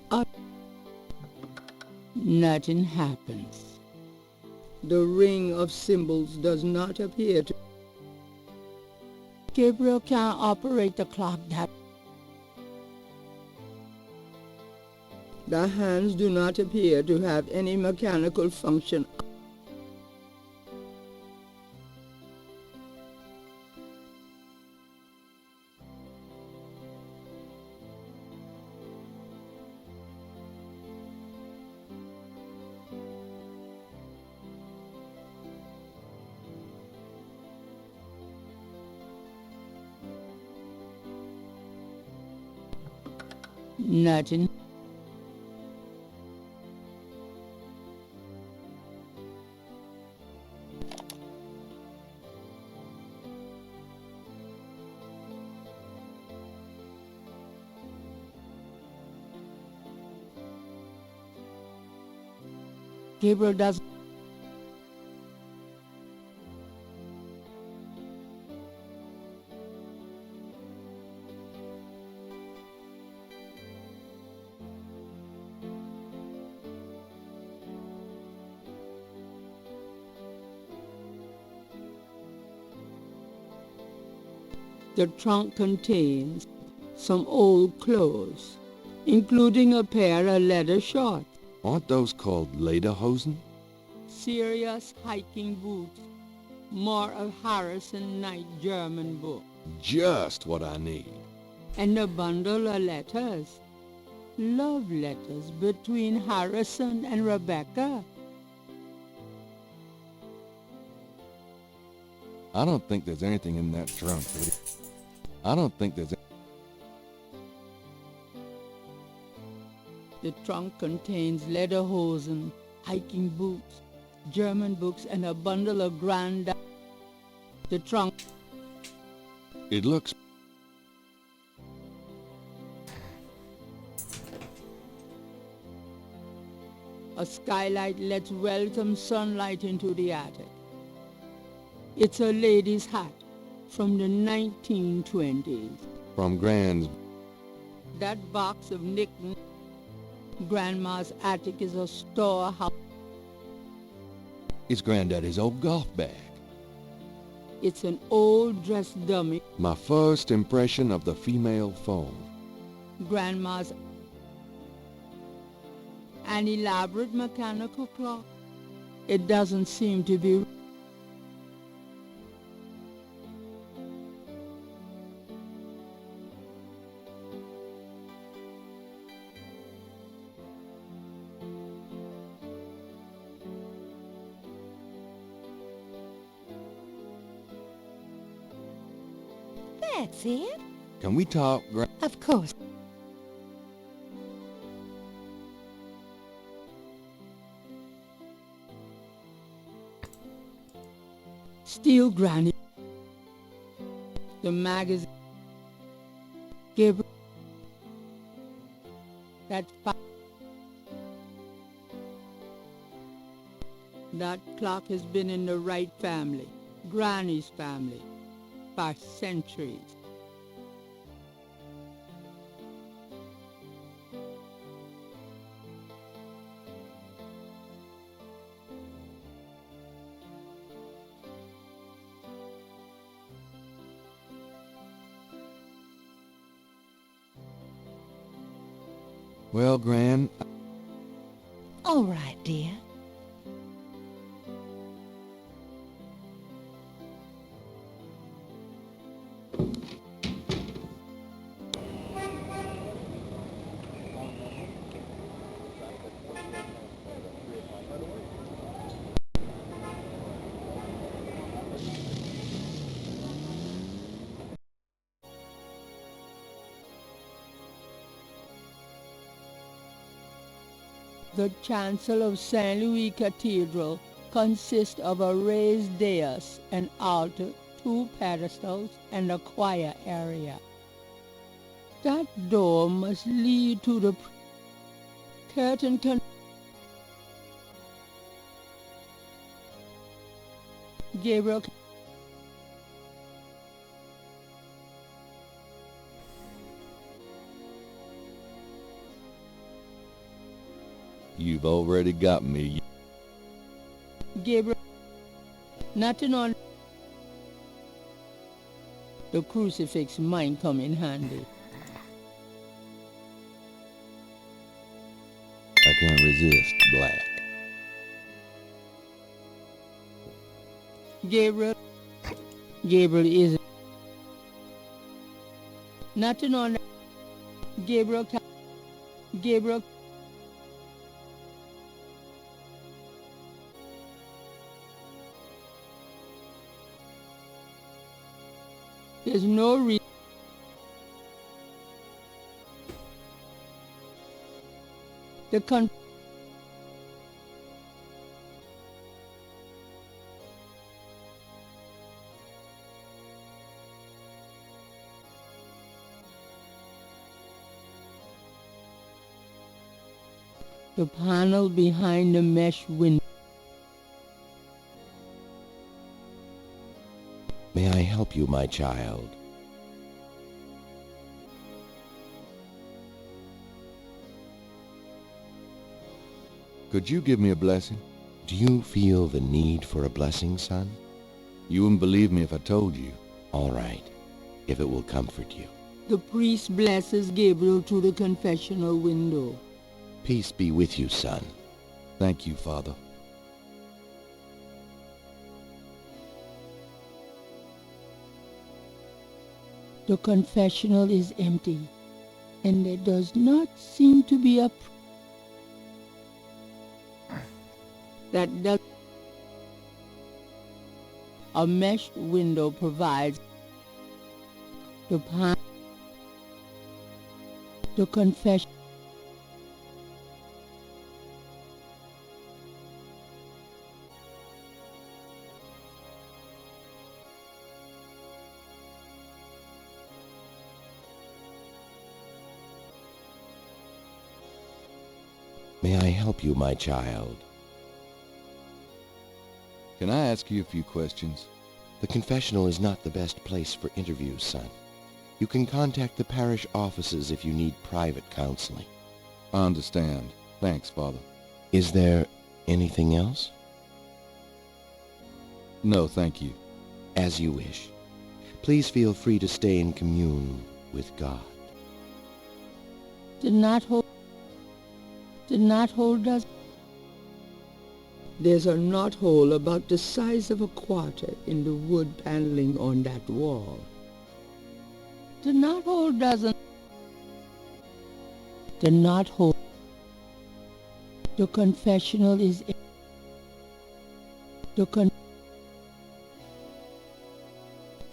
Nothing happens. The ring of symbols does not appear to... Gabriel can't operate the clock that... The hands do not appear to have any mechanical function. Nothing. Gabriel does. The trunk contains some old clothes, including a pair of leather shorts. Aren't those called lederhosen? Serious hiking boots, more of Harrison Knight German book. Just what I need. And a bundle of letters. Love letters between Harrison and Rebecca. I don't think there's anything in that trunk. I don't think there's... The trunk contains lederhosen, hiking boots, German books, and a bundle of grand... The trunk... It looks... A skylight lets welcome sunlight into the attic. It's a lady's hat from the 1920s. From Grand's... That box of knickknacks. Grandma's attic is a storehouse. It's Granddaddy's old golf bag. It's an old dress dummy. My first impression of the female form. Grandma's... An elaborate mechanical clock. It doesn't seem to be... That's it. Can we talk, Of course. Steal Granny. The magazine. Gabriel. That clock has been in the Wright family, Granny's family, for centuries. Well, Gran... All right, dear. The chancel of St. Louis Cathedral consists of a raised dais, an altar, 2 pedestals, and a choir area. That door must lead to the curtain. Gabriel... You've already got me. Gabriel, nothing on the crucifix might come in handy. I can't resist black. Gabriel is nothing on Gabriel. There's no reason. The panel behind the mesh window. May I help you, my child? Could you give me a blessing? Do you feel the need for a blessing, son? You wouldn't believe me if I told you. All right, if it will comfort you. The priest blesses Gabriel through the confessional window. Peace be with you, son. Thank you, Father. The confessional is empty, and there does not seem to be a mesh window provides the confession. May I help you, my child? Can I ask you a few questions? The confessional is not the best place for interviews, son. You can contact the parish offices if you need private counseling. I understand. Thanks, Father. Is there anything else? No, thank you. As you wish. Please feel free to stay in commune with God. The knothole does. There's a knothole about the size of a quarter in the wood paneling on that wall. The knothole doesn't. The knothole. The confessional is. The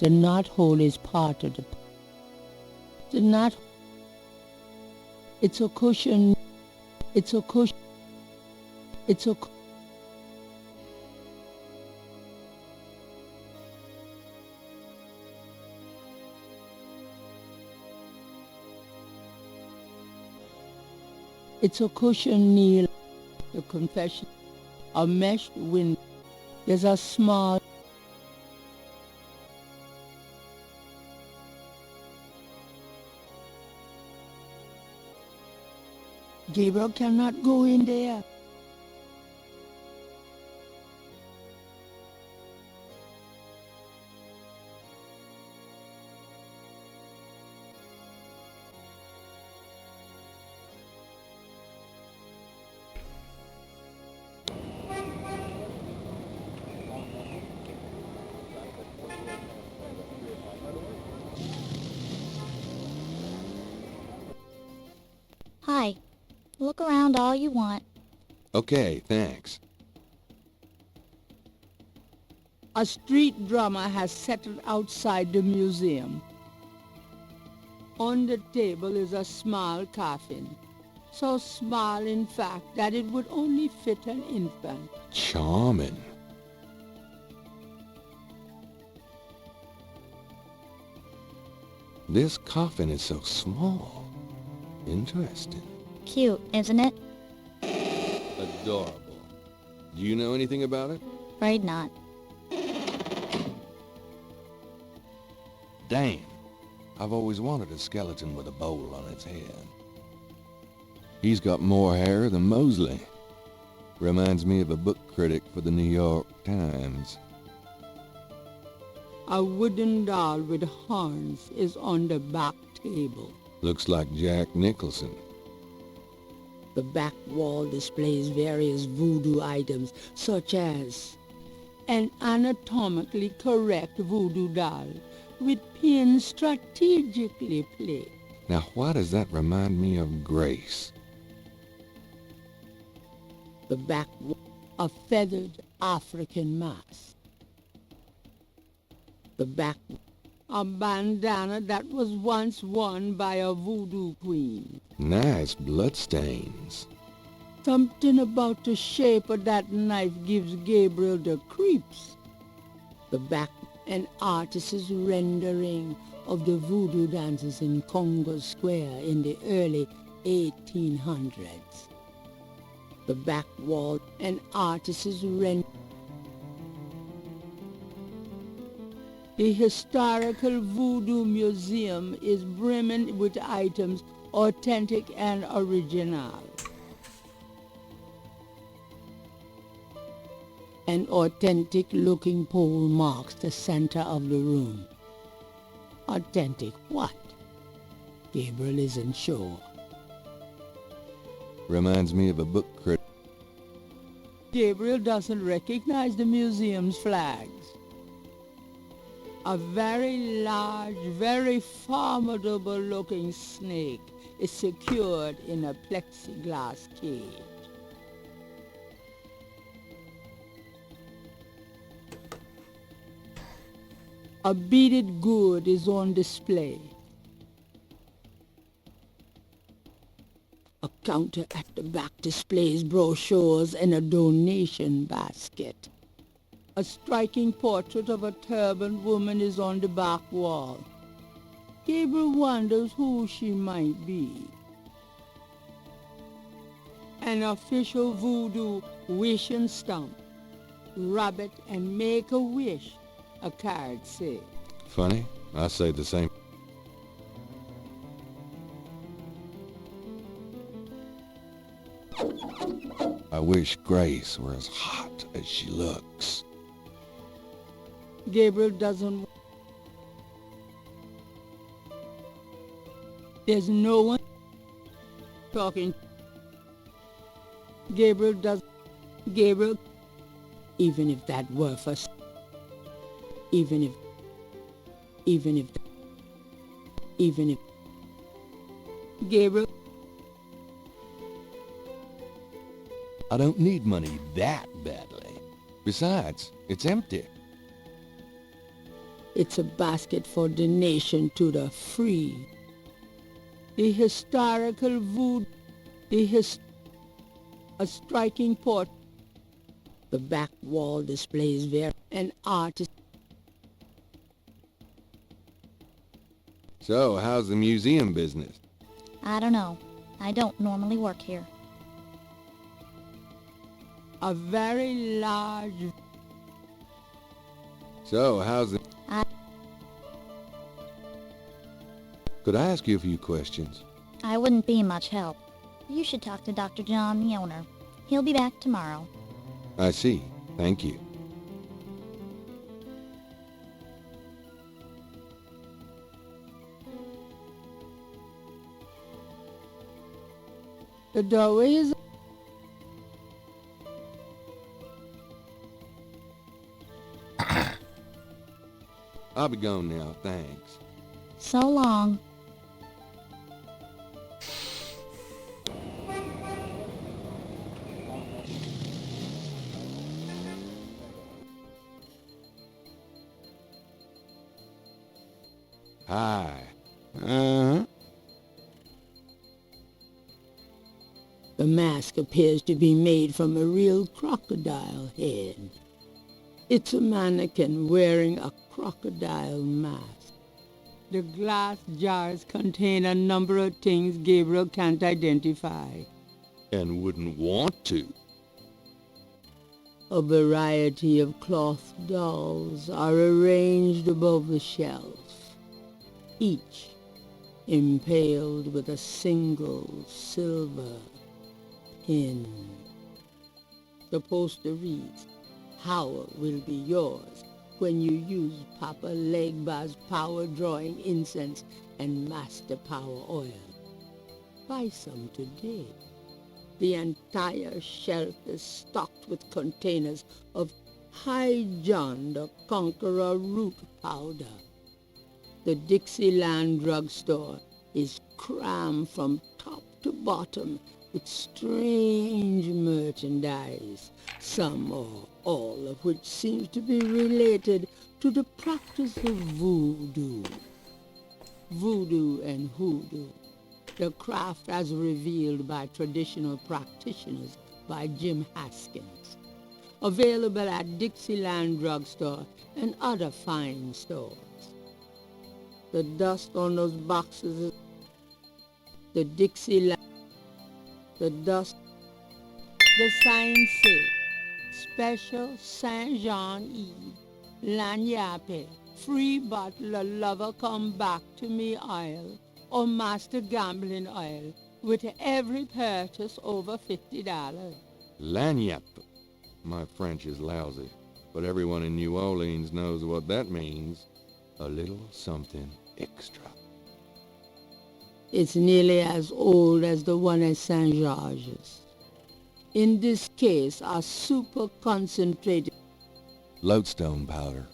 knothole is part of the knot. It's a cushion. It's a cushion. It's a. It's a cushion kneel. The confession. A mesh window. There's a small. Gabriel cannot go in there. Hi. Look around all you want. Okay, thanks. A street drummer has settled outside the museum. On the table is a small coffin. So small, in fact, that it would only fit an infant. Charming. This coffin is so small. Interesting. Cute, isn't it? Adorable. Do you know anything about it? Afraid not. Damn. I've always wanted a skeleton with a bowl on its head. He's got more hair than Mosely. Reminds me of a book critic for the New York Times. A wooden doll with horns is on the back table. Looks like Jack Nicholson. The back wall displays various voodoo items, such as an anatomically correct voodoo doll with pins strategically placed. Now why does that remind me of Grace? The back wall, a feathered African mask. The back, a bandana that was once worn by a voodoo queen. Nice bloodstains. Something about the shape of that knife gives Gabriel the creeps. The back, an artist's rendering of the voodoo dances in Congo Square in the early 1800s. The back wall, an artist's rendering. The Historical Voodoo Museum is brimming with items authentic and original. An authentic-looking pole marks the center of the room. Authentic what? Gabriel isn't sure. Reminds me of a book critic. Gabriel doesn't recognize the museum's flags. A very large, very formidable-looking snake is secured in a plexiglass cage. A beaded gourd is on display. A counter at the back displays brochures and a donation basket. A striking portrait of a turbaned woman is on the back wall. Gabriel wonders who she might be. An official voodoo wish and stump. Rabbit and make a wish, a card says. Funny, I say the same. I wish Grace were as hot as she looks. Gabriel doesn't. There's no one talking. Gabriel does. Gabriel, even if that were for. Even if. Gabriel. I don't need money that badly. Besides, it's empty. It's a basket for donation to the free. The historical voodoo. A striking port. The back wall displays an artist. So, how's the museum business? I don't know. I don't normally work here. A very large. So, how's the... Could I ask you a few questions? I wouldn't be much help. You should talk to Dr. John, the owner. He'll be back tomorrow. I see. Thank you. The doorway is... I'll be gone now, thanks. So long. Hi. The mask appears to be made from a real crocodile head. It's a mannequin wearing a crocodile mask. The glass jars contain a number of things Gabriel can't identify. And wouldn't want to. A variety of cloth dolls are arranged above the shelf, each impaled with a single silver pin. The poster reads, "Power will be yours when you use Papa Legba's power drawing incense and Master Power oil. Buy some today." The entire shelf is stocked with containers of High John the Conqueror root powder. The Dixieland drugstore is crammed from top to bottom with strange merchandise, some or all of which seems to be related to the practice of voodoo. Voodoo and hoodoo, the craft as revealed by traditional practitioners by Jim Haskins. Available at Dixieland Drugstore and other fine stores. The dust on those boxes is the Dixieland. The dust. The signs say, "Special Saint Jean Eve, Lagnappe, free bottle of lover come back to me oil, or master gambling oil, with every purchase over $50. Lagniappe. My French is lousy, but everyone in New Orleans knows what that means. A little something extra. It's nearly as old as the one at St. George's. In this case, are super concentrated Lodestone powder.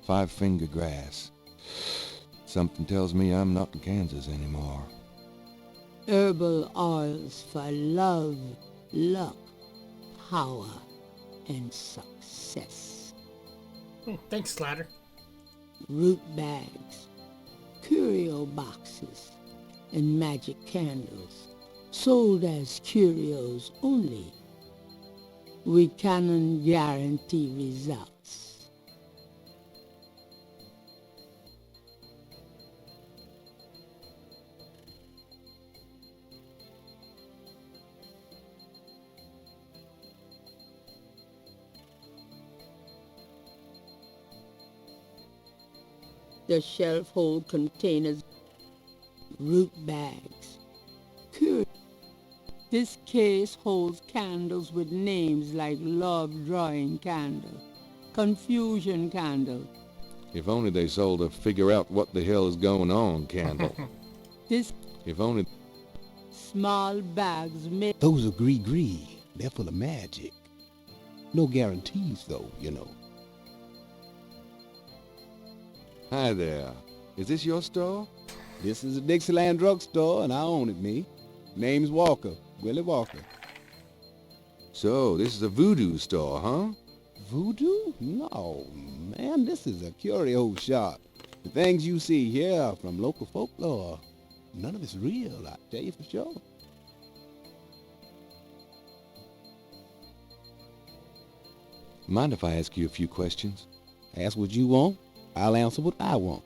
5-finger grass. Something tells me I'm not in Kansas anymore. herbal oils for love, luck, power, and success. Thanks, Slatter. Root bags, curio boxes, and magic candles, sold as curios only. We cannot guarantee results. The shelf hold containers, root bags, curios. This case holds candles with names like Love Drawing Candle, Confusion Candle. If only they sold a figure out what the hell is going on candle. This If only... small bags made... Those are gree-gree. They're full of magic. No guarantees, though, you know. Hi there. Is this your store? This is a Dixieland drugstore, and I own it, me. Name's Walker, Willie Walker. So, this is a voodoo store, huh? Voodoo? No, man, this is a curio shop. The things you see here are from local folklore. None of it's real, I tell you for sure. Mind if I ask you a few questions? Ask what you want. I'll answer what I want.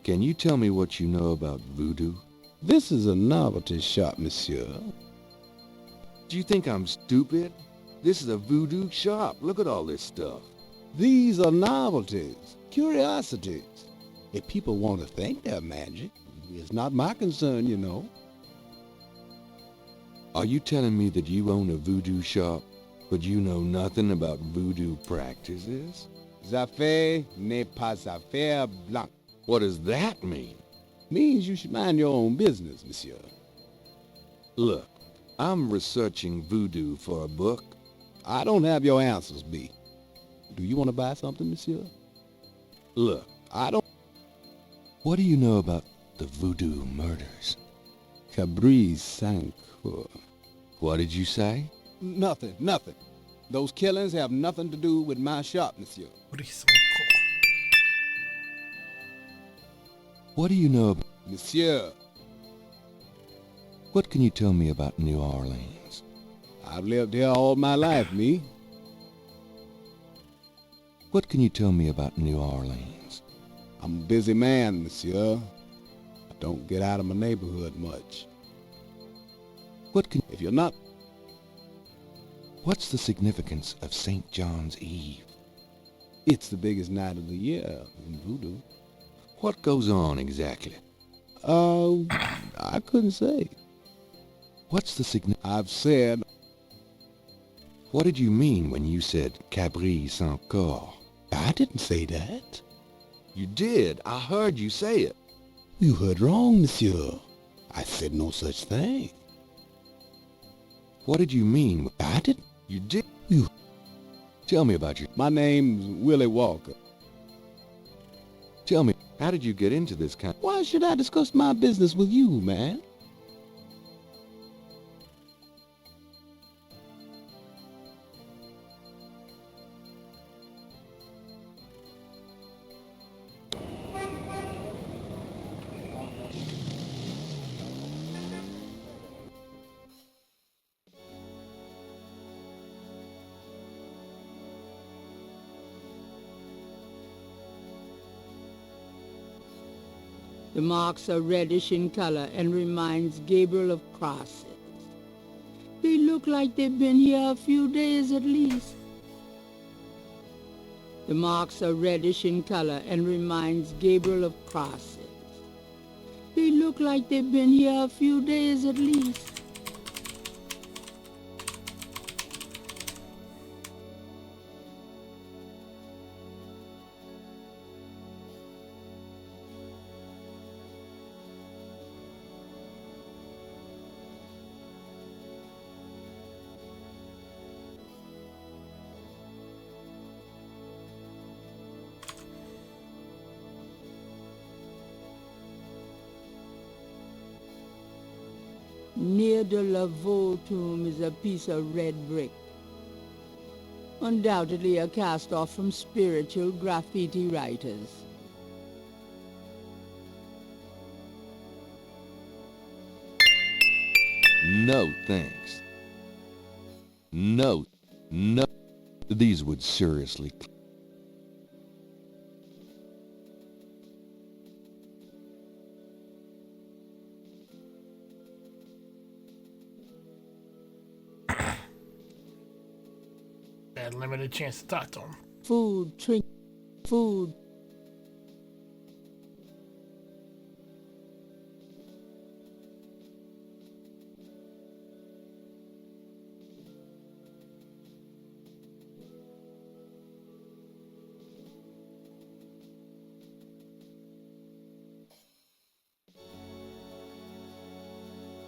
Can you tell me what you know about voodoo? This is a novelty shop, monsieur. Do you think I'm stupid? This is a voodoo shop. Look at all this stuff. These are novelties, curiosities. If people want to think they're magic, it's not my concern, you know. Are you telling me that you own a voodoo shop, but you know nothing about voodoo practices? Affaire n'est pas affaire blanche. What does that mean? Means you should mind your own business, monsieur. Look, I'm researching voodoo for a book. I don't have your answers, B. Do you want to buy something, monsieur? Look, I don't... What do you know about the voodoo murders? Cabriz Sancour. What did you say? Nothing. Those killings have nothing to do with my shop, monsieur. What do you know about... Monsieur. What can you tell me about New Orleans? I've lived here all my life, me. What can you tell me about New Orleans? I'm a busy man, monsieur. I don't get out of my neighborhood much. What can... If you're not... What's the significance of St. John's Eve? It's the biggest night of the year in voodoo. What goes on exactly? I couldn't say. What's the significance? I've said What did you mean when you said Cabri sans corps? I didn't say that. You did. I heard you say it. You heard wrong, monsieur. I said no such thing. What did you mean? I didn't. You did. You. Tell me about your... My name's Willie Walker. Tell me, how did you get into this kind... Why should I discuss my business with you, man? The marks are reddish in color and reminds Gabriel of crosses. They look like they've been here a few days at least. The marks are reddish in color and reminds Gabriel of crosses. They look like they've been here a few days at least. Near the Laveau tomb is a piece of red brick. Undoubtedly a cast-off from spiritual graffiti writers. No, thanks. No. These would seriously... Had limited chance to talk to him. Food.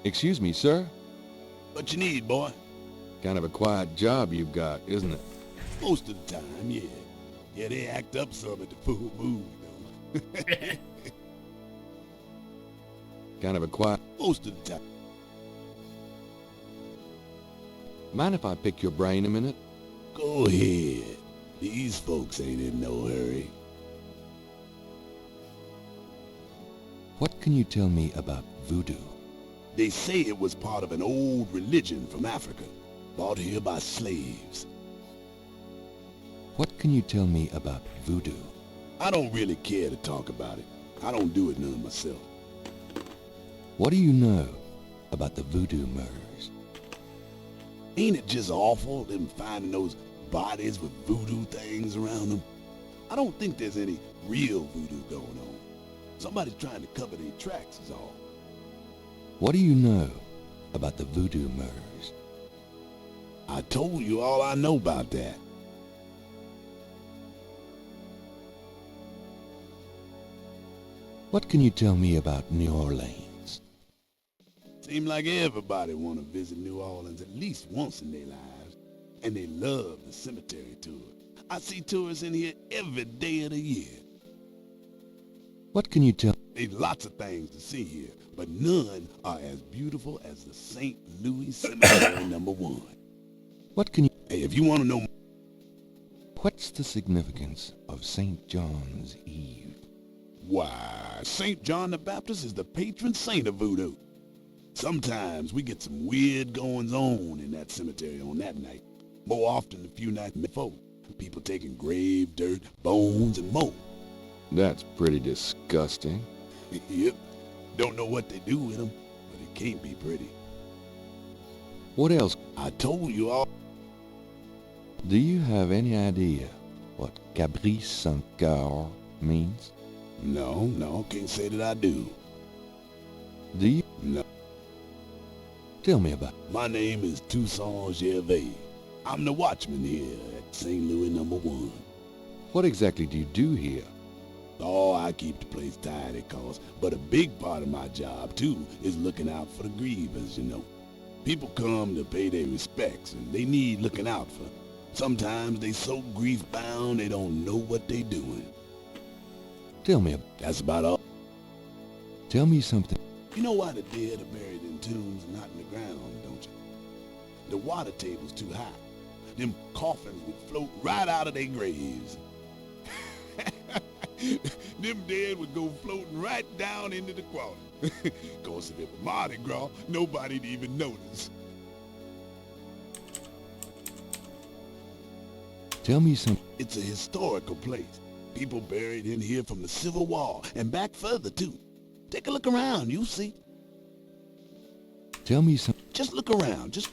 Excuse me, sir? What you need, boy? Kind of a quiet job you've got, isn't it? Most of the time, yeah. Yeah, they act up some at the full moon, though. Kind of a quiet... Most of the time. Mind if I pick your brain a minute? Go ahead. These folks ain't in no hurry. What can you tell me about voodoo? They say it was part of an old religion from Africa, brought here by slaves. What can you tell me about voodoo? I don't really care to talk about it. I don't do it none myself. What do you know about the voodoo murders? Ain't it just awful, them finding those bodies with voodoo things around them? I don't think there's any real voodoo going on. Somebody's trying to cover their tracks is all. What do you know about the voodoo murders? I told you all I know about that. What can you tell me about New Orleans? Seem like everybody want to visit New Orleans at least once in their lives. And they love the cemetery tour. I see tourists in here every day of the year. What can you tell? There's lots of things to see here, but none are as beautiful as the St. Louis Cemetery #1. What can you... Hey, if you want to know... What's the significance of St. John's Eve? Why, St. John the Baptist is the patron saint of voodoo. Sometimes we get some weird goings-on in that cemetery on that night. More often a few nights before. People taking grave dirt, bones, and more. That's pretty disgusting. Yep. Don't know what they do with them, but it can't be pretty. What else? I told you all. Do you have any idea what Cabri sans corps means? No, can't say that I do. Do you? No. Tell me about it. My name is Toussaint Gervais. I'm the watchman here at St. Louis number 1. What exactly do you do here? Oh, I keep the place tidy, cause, but a big part of my job, too, is looking out for the grievers, you know. People come to pay their respects, and they need looking out for. Sometimes they so grief-bound they don't know what they doing. Tell me. That's about all. Tell me something. You know why the dead are buried in tombs and not in the ground, don't you? The water table's too high. Them coffins would float right out of their graves. Them dead would go floating right down into the water. Cause if it was Mardi Gras, nobody'd even notice. Tell me something. It's a historical place. People buried in here from the Civil War and back further too. Take a look around, you'll see. Tell me something. Just look around, just...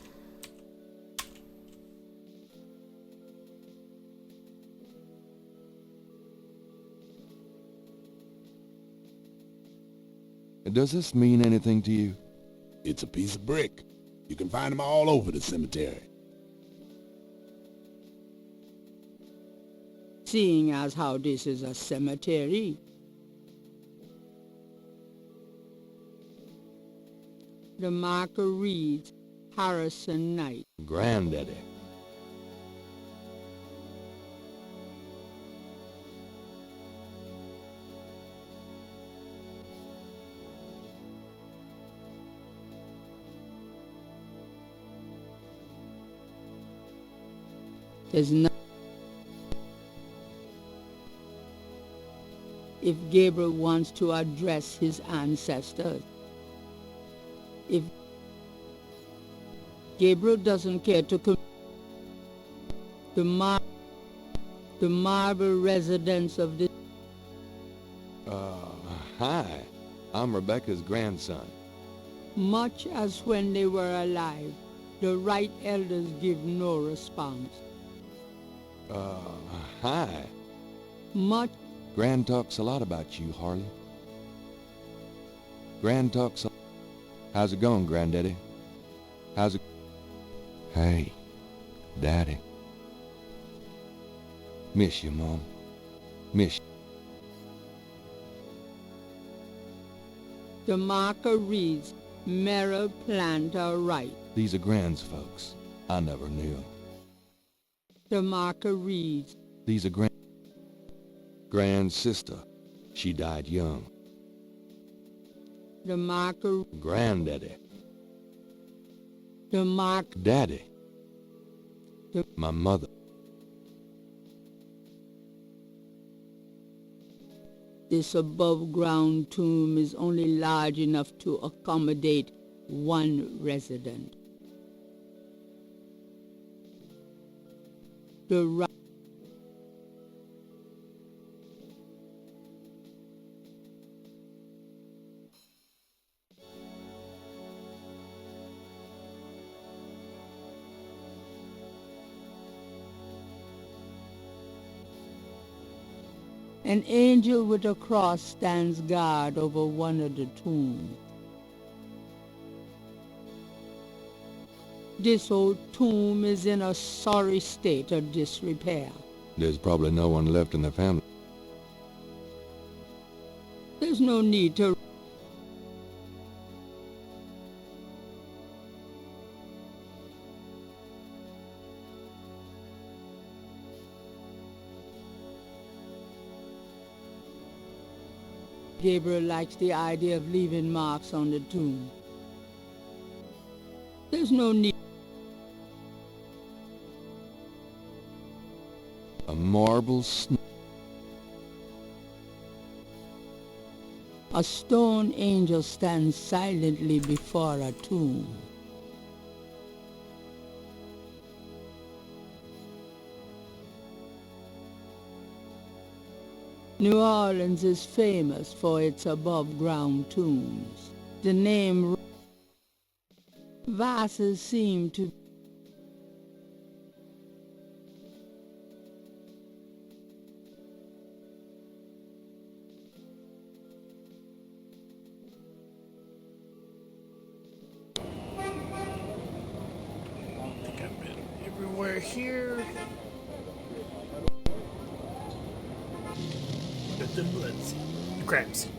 Does this mean anything to you? It's a piece of brick. You can find them all over the cemetery. Seeing as how this is a cemetery, the marker reads Harrison Knight. Granddaddy. There's no... If Gabriel wants to address his ancestors, if Gabriel doesn't care to come, the marble residence of the... Hi. I'm Rebecca's grandson. Much as when they were alive, the right elders give no response. Hi. Much... Gran talks a lot about you, Harley. Gran talks a... How's it going, Granddaddy? How's it... Hey, Daddy. Miss you, Mom. Miss you. The marker reads, Merrill Planter Wright. These are Gran's folks. I never knew. The marker reads, These are Gran's sister. She died young. The marker... Granddaddy. The mark... Daddy. The... My mother. This above-ground tomb is only large enough to accommodate one resident. The right... An angel with a cross stands guard over one of the tombs. This old tomb is in a sorry state of disrepair. There's probably no one left in the family. There's no need to... Gabriel likes the idea of leaving marks on the tomb. There's no need. A marble A stone angel stands silently before a tomb. New Orleans is famous for its above-ground tombs. The name vases seem to we're here. Let's see. Crime scene.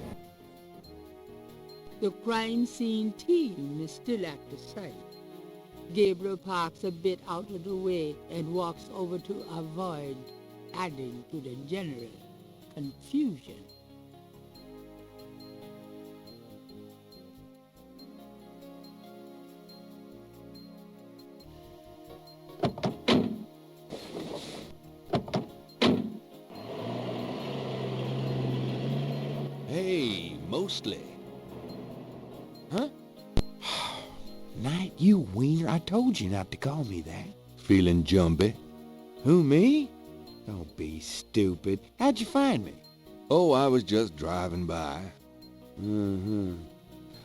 The crime scene team is still at the site. Gabriel parks a bit out of the way and walks over to avoid adding to the general confusion. Hey, Mosely. Huh? Knight, you wiener, I told you not to call me that. Feeling jumpy? Who, me? Don't be stupid. How'd you find me? Oh, I was just driving by. Mm-hmm.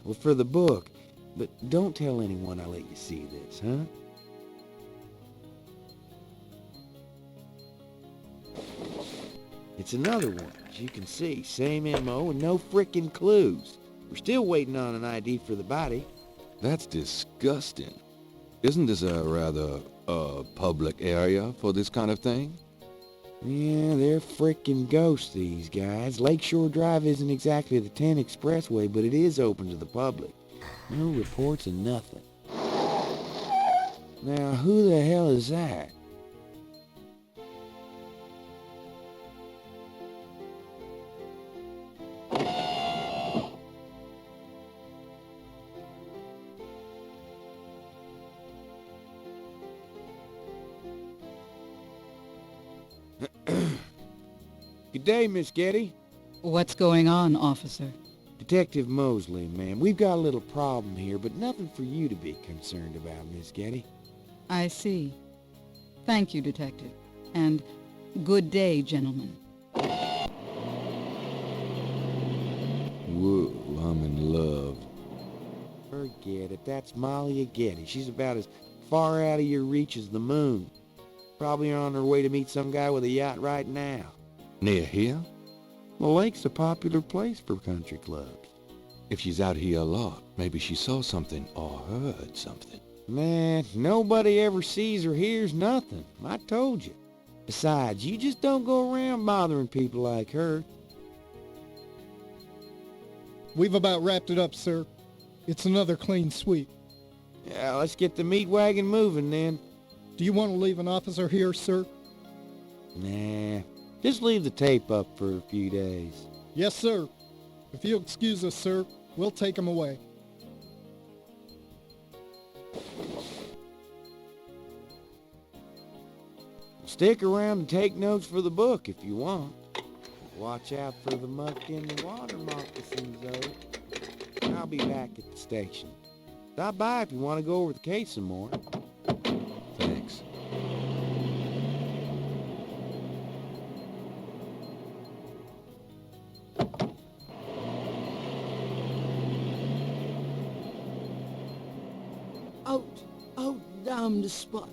Well, for the book. But don't tell anyone I let you see this, huh? It's another one, as you can see. Same M.O. and no frickin' clues. We're still waiting on an ID for the body. That's disgusting. Isn't this a rather, public area for this kind of thing? Yeah, they're frickin' ghosts, these guys. Lakeshore Drive isn't exactly the 10 expressway, but it is open to the public. No reports of nothing. Now, who the hell is that? Good day, Miss Getty. What's going on, officer? Detective Mosely, ma'am. We've got a little problem here, but nothing for you to be concerned about, Miss Getty. I see. Thank you, detective. And good day, gentlemen. Whoa, I'm in love. Forget it. That's Malia Getty. She's about as far out of your reach as the moon. Probably on her way to meet some guy with a yacht right now. Near here? The lake's a popular place for country clubs. If she's out here a lot, maybe she saw something or heard something. Man, nobody ever sees or hears nothing. I told you. Besides, you just don't go around bothering people like her. We've about wrapped it up, sir. It's another clean sweep. Yeah, let's get the meat wagon moving then. Do you want to leave an officer here, sir? Nah, just leave the tape up for a few days. Yes, sir. If you'll excuse us, sir, we'll take him away. Stick around and take notes for the book if you want. Watch out for the muck in the water moccasins, though. I'll be back at the station. Stop by if you want to go over the case some more. Thanks. Out down the spot.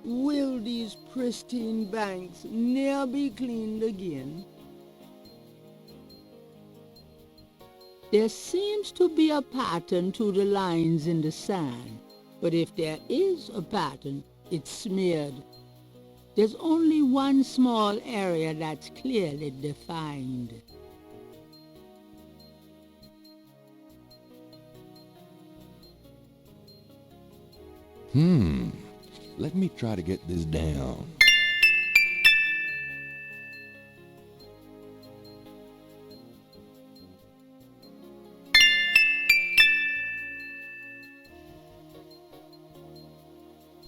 Will these pristine banks ne'er be cleaned again? There seems to be a pattern to the lines in the sand, but if there is a pattern, it's smeared. There's only one small area that's clearly defined. Let me try to get this down.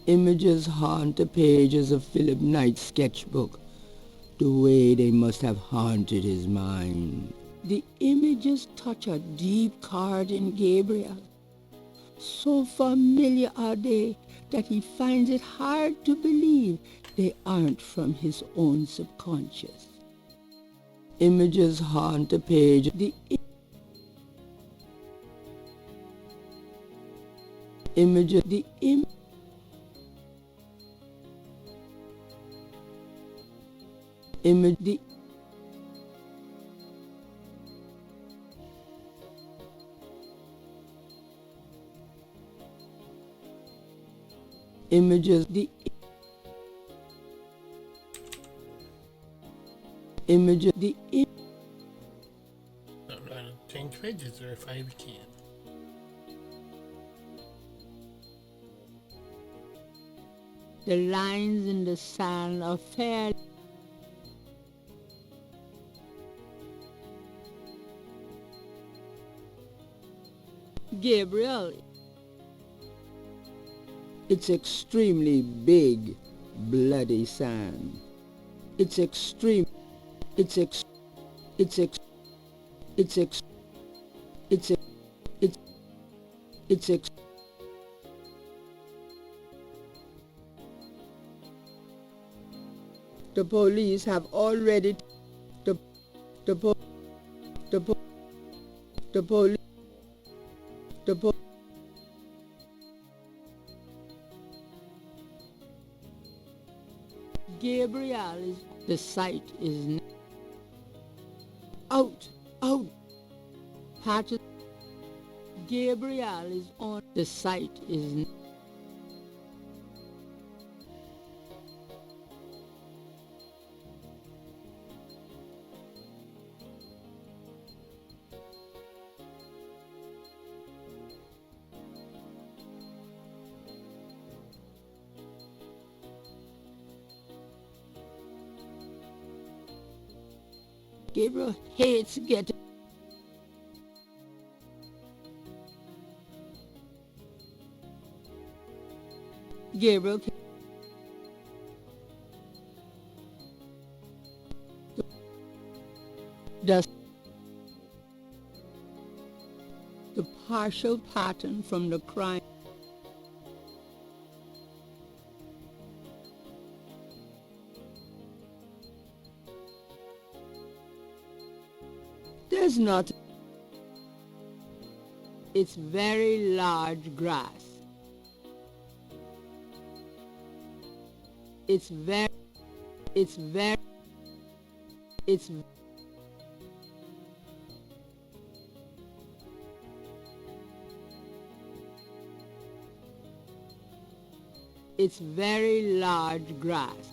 Images haunt the pages of Philip Knight's sketchbook, the way they must have haunted his mind. The images touch a deep chord in Gabriel. So familiar are they that he finds it hard to believe they aren't from his own subconscious. Images haunt the page. The images, the image, the images, the images, the Change pages, or if I can. the lines in the sand are fair. Gabriel, it's extremely big, bloody sand. It's extreme. It's ex. It's ex. It's ex. It's ex. It's ex. The police have already. The police. The police. Gabriel is. The site is out. Patches. Gabriel is on. The site is. Gabriel hates getting. Gabriel. Does the partial pattern from the crime. There's not. It's very large grass. It's very. It's very. It's. It's very large grass.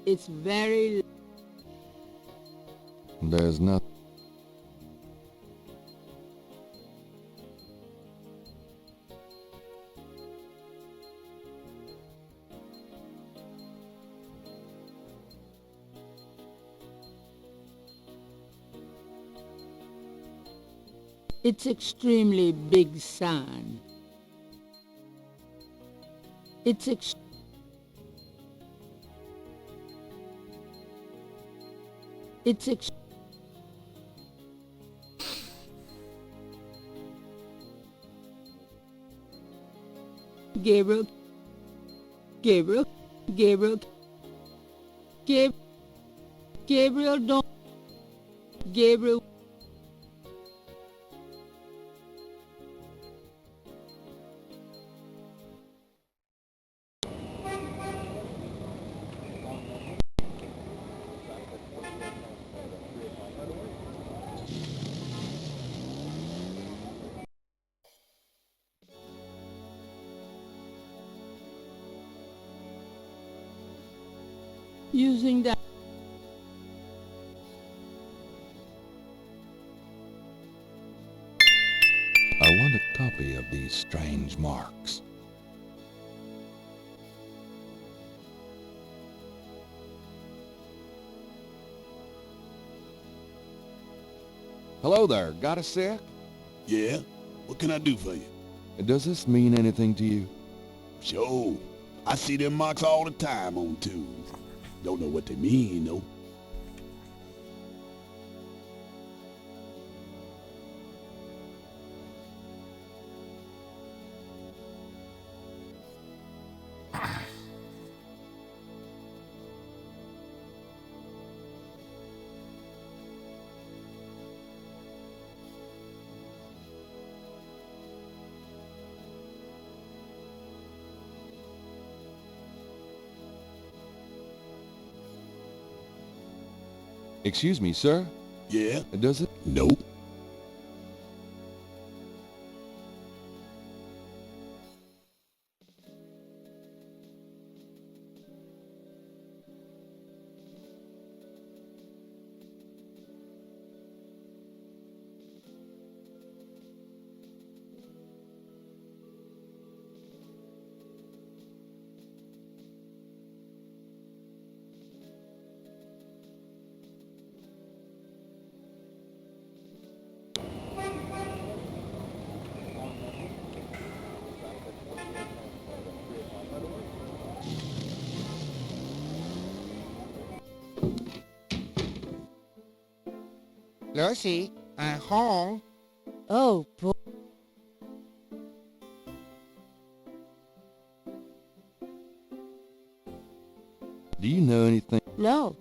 It's very. There's nothing. It's extremely big sand. It's Gabriel, don't, Gabriel. Using that. I want a copy of these strange marks. Hello there, got a sec? Yeah? What can I do for you? Does this mean anything to you? Sure. I see them marks all the time on tubes. Don't know what they mean, though. Excuse me, sir? Yeah? Does it? Nope. Lucy, I'm home. Oh, boy. Do you know anything? No.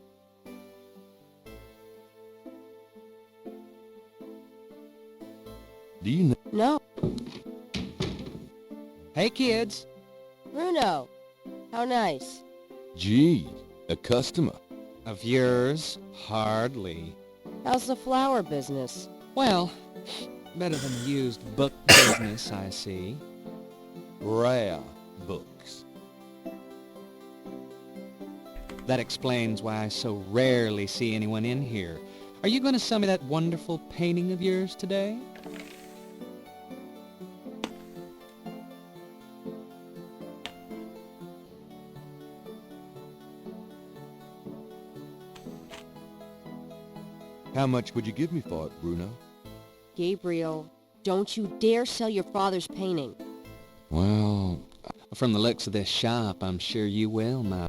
Do you know? No. Hey, kids. Bruno. How nice. Gee, a customer. Of yours? Hardly. How's the flower business? Well, better than the used book business, I see. Rare books. That explains why I so rarely see anyone in here. Are you going to sell me that wonderful painting of yours today? How much would you give me for it, Bruno? Gabriel, don't you dare sell your father's painting. Well, from the looks of this shop, I'm sure you will, my...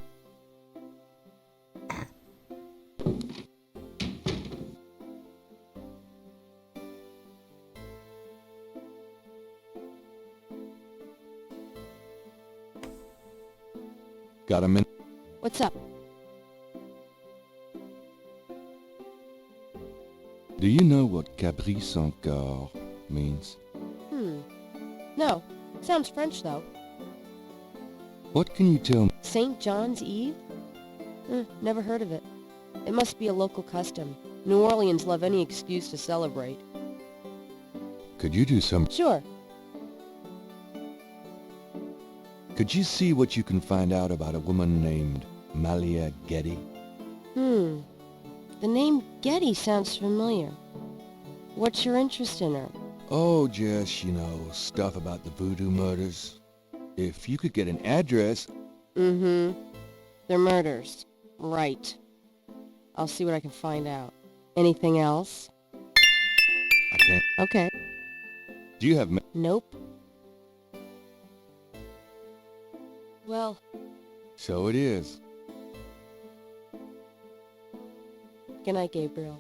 Got a minute? What's up? Do you know what Caprice encore means? No. Sounds French, though. What can you tell me? St. John's Eve? Never heard of it. It must be a local custom. New Orleans love any excuse to celebrate. Could you do some? Sure. Could you see what you can find out about a woman named Malia Getty? The name Getty sounds familiar. What's your interest in her? Oh, just, stuff about the voodoo murders. If you could get an address... They're murders. Right. I'll see what I can find out. Anything else? I can't... Okay. Do you have... Nope. Well... So it is. Good night, Gabriel.